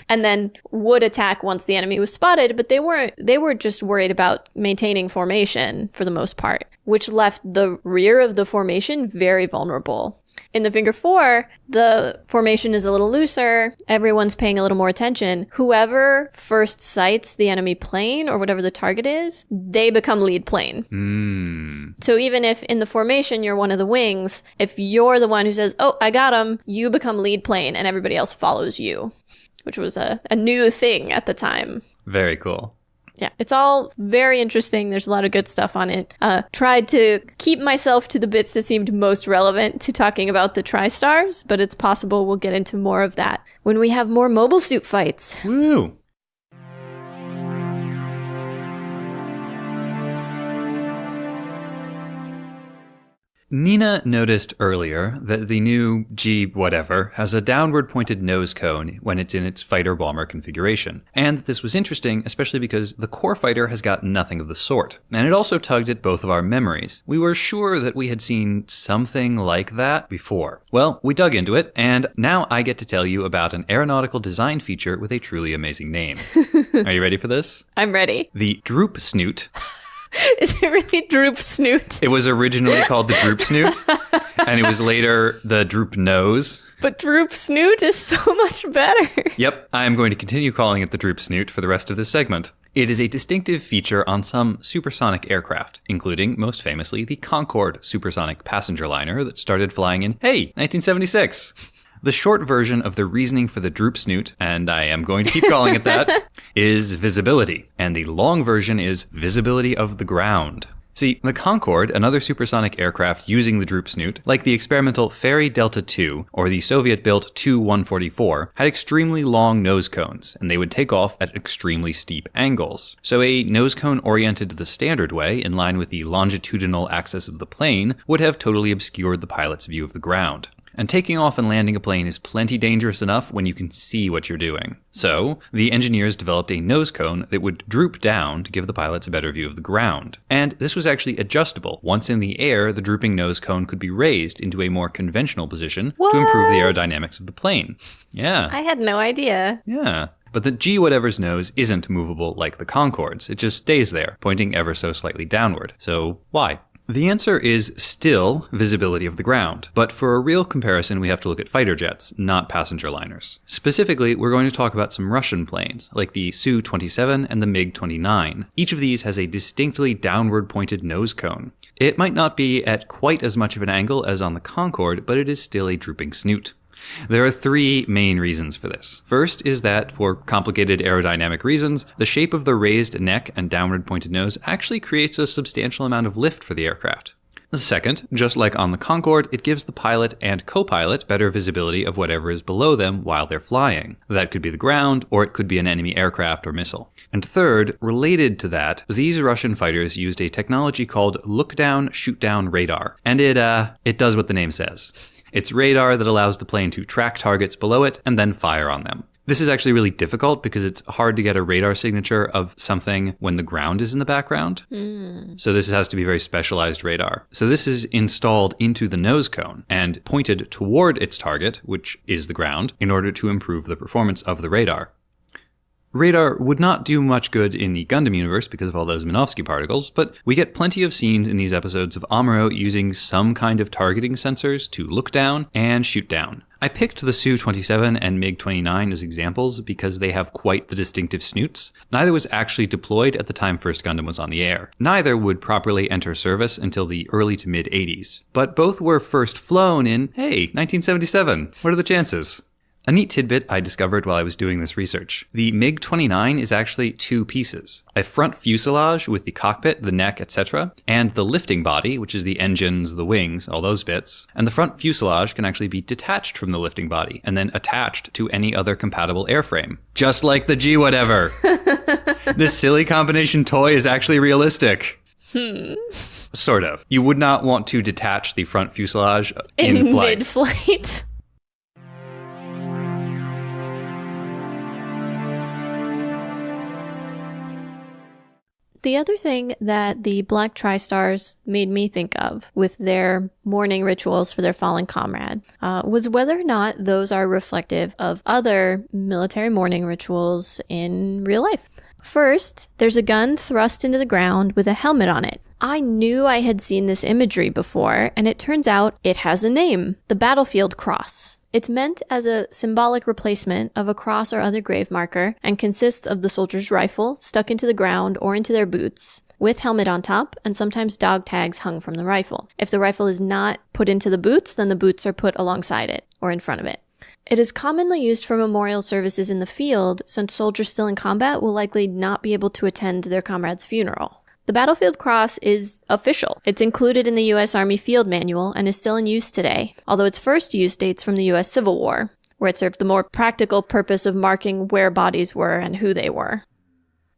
S2: and then would attack once the enemy was spotted, but they were just worried about maintaining formation for the most part, which left the rear of the formation very vulnerable. In the Finger 4, the formation is a little looser. Everyone's paying a little more attention. Whoever first sights the enemy plane or whatever the target is, they become lead plane. So even if in the formation you're one of the wings, if you're the one who says, "Oh, I got him," you become lead plane and everybody else follows you, which was a new thing at the time.
S1: Very cool.
S2: Yeah, it's all very interesting. There's a lot of good stuff on it. Tried to keep myself to the bits that seemed most relevant to talking about the TriStars, but it's possible we'll get into more of that when we have more mobile suit fights.
S1: Woo! Nina noticed earlier that the new G-whatever has a downward-pointed nose cone when it's in its fighter-bomber configuration. And this was interesting, especially because the core fighter has got nothing of the sort. And it also tugged at both of our memories. We were sure that we had seen something like that before. Well, we dug into it, and now I get to tell you about an aeronautical design feature with a truly amazing name. Are you ready for this?
S2: I'm ready.
S1: The Droop Snoot.
S2: Is it really Droop Snoot?
S1: It was originally called the Droop Snoot, and it was later the Droop Nose.
S2: But Droop Snoot is so much better.
S1: Yep, I am going to continue calling it the Droop Snoot for the rest of this segment. It is a distinctive feature on some supersonic aircraft, including, most famously, the Concorde supersonic passenger liner that started flying in, 1976. The short version of the reasoning for the droop snoot, and I am going to keep calling it that, is visibility. And the long version is visibility of the ground. See, the Concorde, another supersonic aircraft using the droop snoot, like the experimental Fairey Delta II or the Soviet-built Tu-144, had extremely long nose cones, and they would take off at extremely steep angles. So a nose cone oriented the standard way, in line with the longitudinal axis of the plane, would have totally obscured the pilot's view of the ground. And taking off and landing a plane is plenty dangerous enough when you can see what you're doing. So, the engineers developed a nose cone that would droop down to give the pilots a better view of the ground. And this was actually adjustable. Once in the air, the drooping nose cone could be raised into a more conventional position to improve the aerodynamics of the plane. Yeah.
S2: I had no idea.
S1: Yeah. But the G-whatever's nose isn't movable like the Concorde's. It just stays there, pointing ever so slightly downward. So, why? The answer is still visibility of the ground, but for a real comparison we have to look at fighter jets, not passenger liners. Specifically, we're going to talk about some Russian planes, like the Su-27 and the MiG-29. Each of these has a distinctly downward-pointed nose cone. It might not be at quite as much of an angle as on the Concorde, but it is still a drooping snoot. There are 3 main reasons for this. First is that, for complicated aerodynamic reasons, the shape of the raised neck and downward pointed nose actually creates a substantial amount of lift for the aircraft. Second, just like on the Concorde, it gives the pilot and co-pilot better visibility of whatever is below them while they're flying. That could be the ground, or it could be an enemy aircraft or missile. And third, related to that, these Russian fighters used a technology called look-down, shoot-down radar. And it does what the name says. It's radar that allows the plane to track targets below it and then fire on them. This is actually really difficult because it's hard to get a radar signature of something when the ground is in the background. So this has to be very specialized radar. So this is installed into the nose cone and pointed toward its target, which is the ground, in order to improve the performance of the radar. Radar would not do much good in the Gundam universe because of all those Minovsky particles, but we get plenty of scenes in these episodes of Amuro using some kind of targeting sensors to look down and shoot down. I picked the Su-27 and MiG-29 as examples because they have quite the distinctive snoots. Neither was actually deployed at the time First Gundam was on the air. Neither would properly enter service until the early to mid-80s. But both were first flown in, 1977. What are the chances? A neat tidbit I discovered while I was doing this research. The MiG-29 is actually two pieces. A front fuselage with the cockpit, the neck, etc., and the lifting body, which is the engines, the wings, all those bits. And the front fuselage can actually be detached from the lifting body and then attached to any other compatible airframe. Just like the G-whatever. This silly combination toy is actually realistic. Sort of. You would not want to detach the front fuselage in flight.
S2: Mid-flight. The other thing that the Black Tri-Stars made me think of with their mourning rituals for their fallen comrade was whether or not those are reflective of other military mourning rituals in real life. First, there's a gun thrust into the ground with a helmet on it. I knew I had seen this imagery before, and it turns out it has a name, the Battlefield Cross. It's meant as a symbolic replacement of a cross or other grave marker and consists of the soldier's rifle stuck into the ground or into their boots, with helmet on top and sometimes dog tags hung from the rifle. If the rifle is not put into the boots, then the boots are put alongside it or in front of it. It is commonly used for memorial services in the field, since soldiers still in combat will likely not be able to attend their comrade's funeral. The Battlefield Cross is official. It's included in the U.S. Army Field Manual and is still in use today, although its first use dates from the U.S. Civil War, where it served the more practical purpose of marking where bodies were and who they were.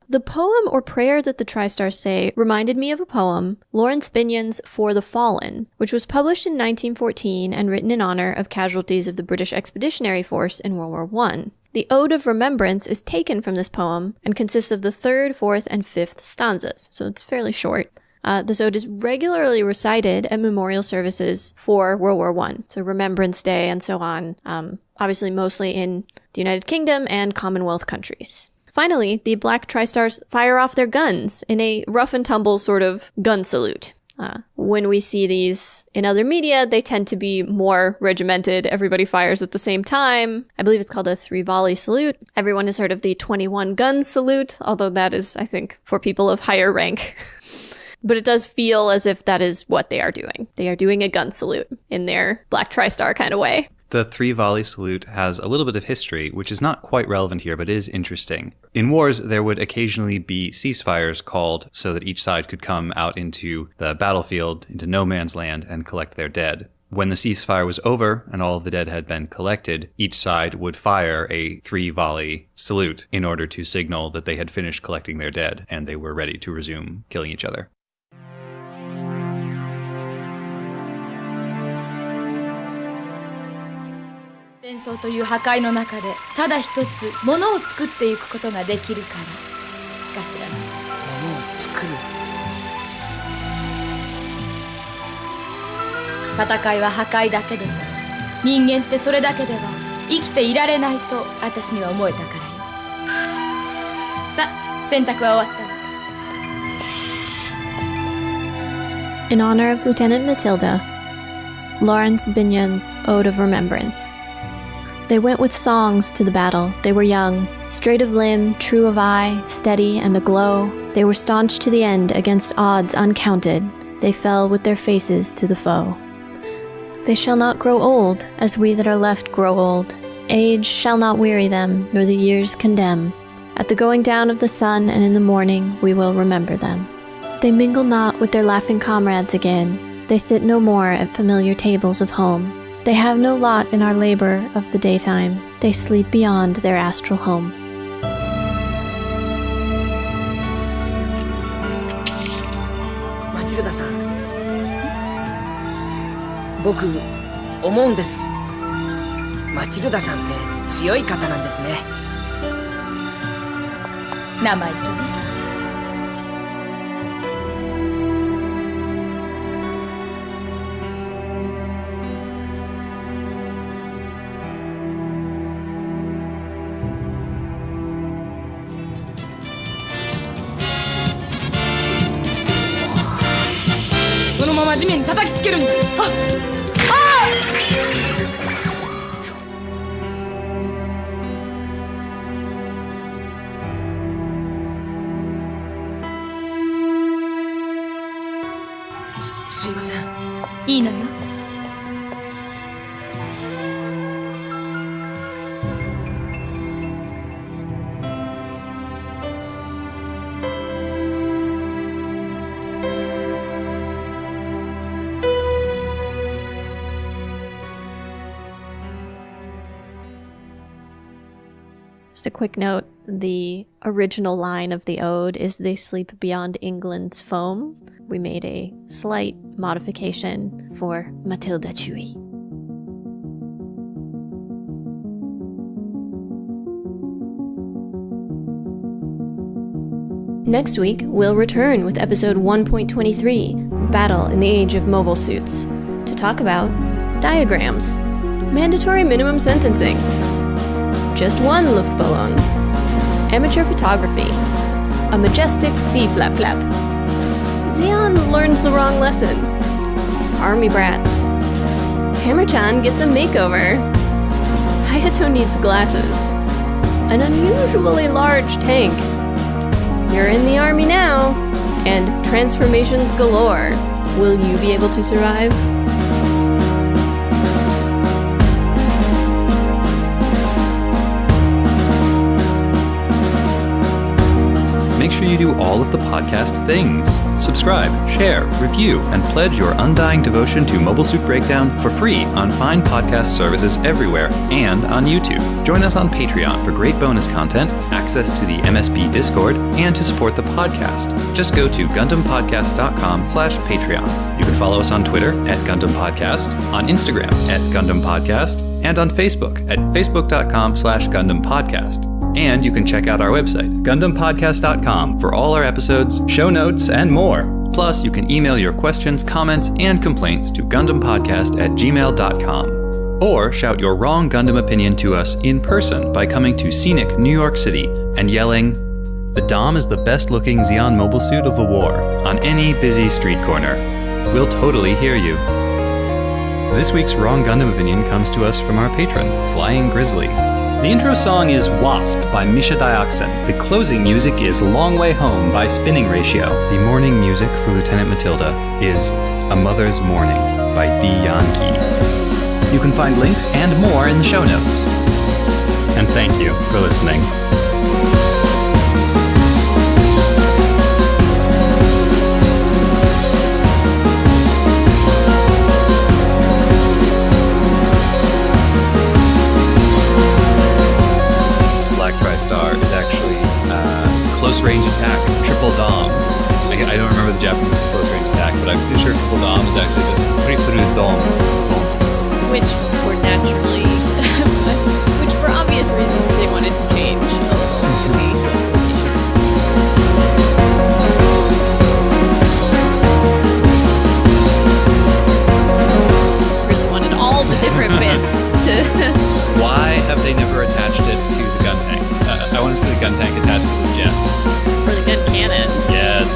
S2: The poem or prayer that the Tri-Stars say reminded me of a poem, Lawrence Binyon's For the Fallen, which was published in 1914 and written in honor of casualties of the British Expeditionary Force in World War I. The Ode of Remembrance is taken from this poem and consists of the 3rd, 4th, and 5th stanzas, so it's fairly short. This ode is regularly recited at memorial services for World War I, so Remembrance Day and so on, obviously mostly in the United Kingdom and Commonwealth countries. Finally, the Black Tri-Stars fire off their guns in a rough-and-tumble sort of gun salute. When we see these in other media, they tend to be more regimented. Everybody fires at the same time. I believe it's called a 3-volley salute. Everyone has heard of the 21-gun salute, although that is, I think, for people of higher rank. But it does feel as if that is what they are doing. They are doing a gun salute in their Black Tri-Star kind of way.
S1: The 3-volley salute has a little bit of history, which is not quite relevant here, but is interesting. In wars, there would occasionally be ceasefires called so that each side could come out into the battlefield, into no man's land, and collect their dead. When the ceasefire was over and all of the dead had been collected, each side would fire a 3-volley salute in order to signal that they had finished collecting their dead and they were ready to resume killing each other.
S3: 戦争という破壊の中でただ一つ物を作っていくことができるからかしらね。物を作る。戦いは破壊だけでも人間ってそれだけでは生きていられないと私には思えたからよ。さあ、洗濯は終わったわ。
S2: In honor of Lieutenant Matilda, Lawrence Binyon's Ode of Remembrance. They went with songs to the battle. They were young, straight of limb, true of eye, steady and aglow. They were staunch to the end against odds uncounted. They fell with their faces to the foe. They shall not grow old, as we that are left grow old. Age shall not weary them, nor the years condemn. At the going down of the sun and in the morning we will remember them. They mingle not with their laughing comrades again. They sit no more at familiar tables of home. They have no lot in our labor of the daytime. They sleep beyond their astral home.
S4: Matilda さん、僕思うんです。マチルダさんって強い方なんですね。
S3: 生意気ね。
S4: そのまま地面に叩きつけるんだ。すいません。
S3: いいのよ。
S2: Just a quick note, the original line of the ode is "They sleep beyond England's foam." We made a slight modification for Matilda Chewy. Next week, we'll return with episode 1.23, Battle in the Age of Mobile Suits, to talk about diagrams, mandatory minimum sentencing, just one Luftballon, amateur photography, a majestic sea flap-flap, Zeon learns the wrong lesson, army brats, Hammer-chan gets a makeover, Hayato needs glasses, an unusually large tank, you're in the army now, and transformations galore. Will you be able to survive?
S1: Make sure you do all of the podcast things. Subscribe, share, review, and pledge your undying devotion to Mobile Suit Breakdown for free on fine podcast services everywhere and on YouTube. Join us on Patreon for great bonus content, access to the MSB Discord, and to support the podcast. Just go to GundamPodcast.com/Patreon. You can follow us on Twitter at Gundam Podcast, on Instagram at Gundam Podcast, and on Facebook at Facebook.com/Gundam Podcast. And you can check out our website, GundamPodcast.com, for all our episodes, show notes, and more. Plus, you can email your questions, comments, and complaints to GundamPodcast@gmail.com. Or shout your wrong Gundam opinion to us in person by coming to scenic New York City and yelling, "The Dom is the best-looking Zeon mobile suit of the war," on any busy street corner. We'll totally hear you. This week's wrong Gundam opinion comes to us from our patron, Flying Grizzly.
S5: The intro song is Wasp by Misha Dioxin. The closing music is Long Way Home by Spinning Ratio.
S1: The morning music for Lieutenant Matilda is A Mother's Morning by D. Yankee.
S5: You can find links and more in the show notes. And thank you for listening.
S1: Star is actually close range attack, triple dom. I don't remember the Japanese for close range attack, but I'm pretty sure triple dom is actually just triple dom.
S2: Which were naturally, which for obvious reasons they wanted to change a little. Really wanted all the different bits to.
S1: Why have they never attached it to the gun tank? I want to see the gun tank attached to this jet.
S2: For the gun cannon.
S1: Yes.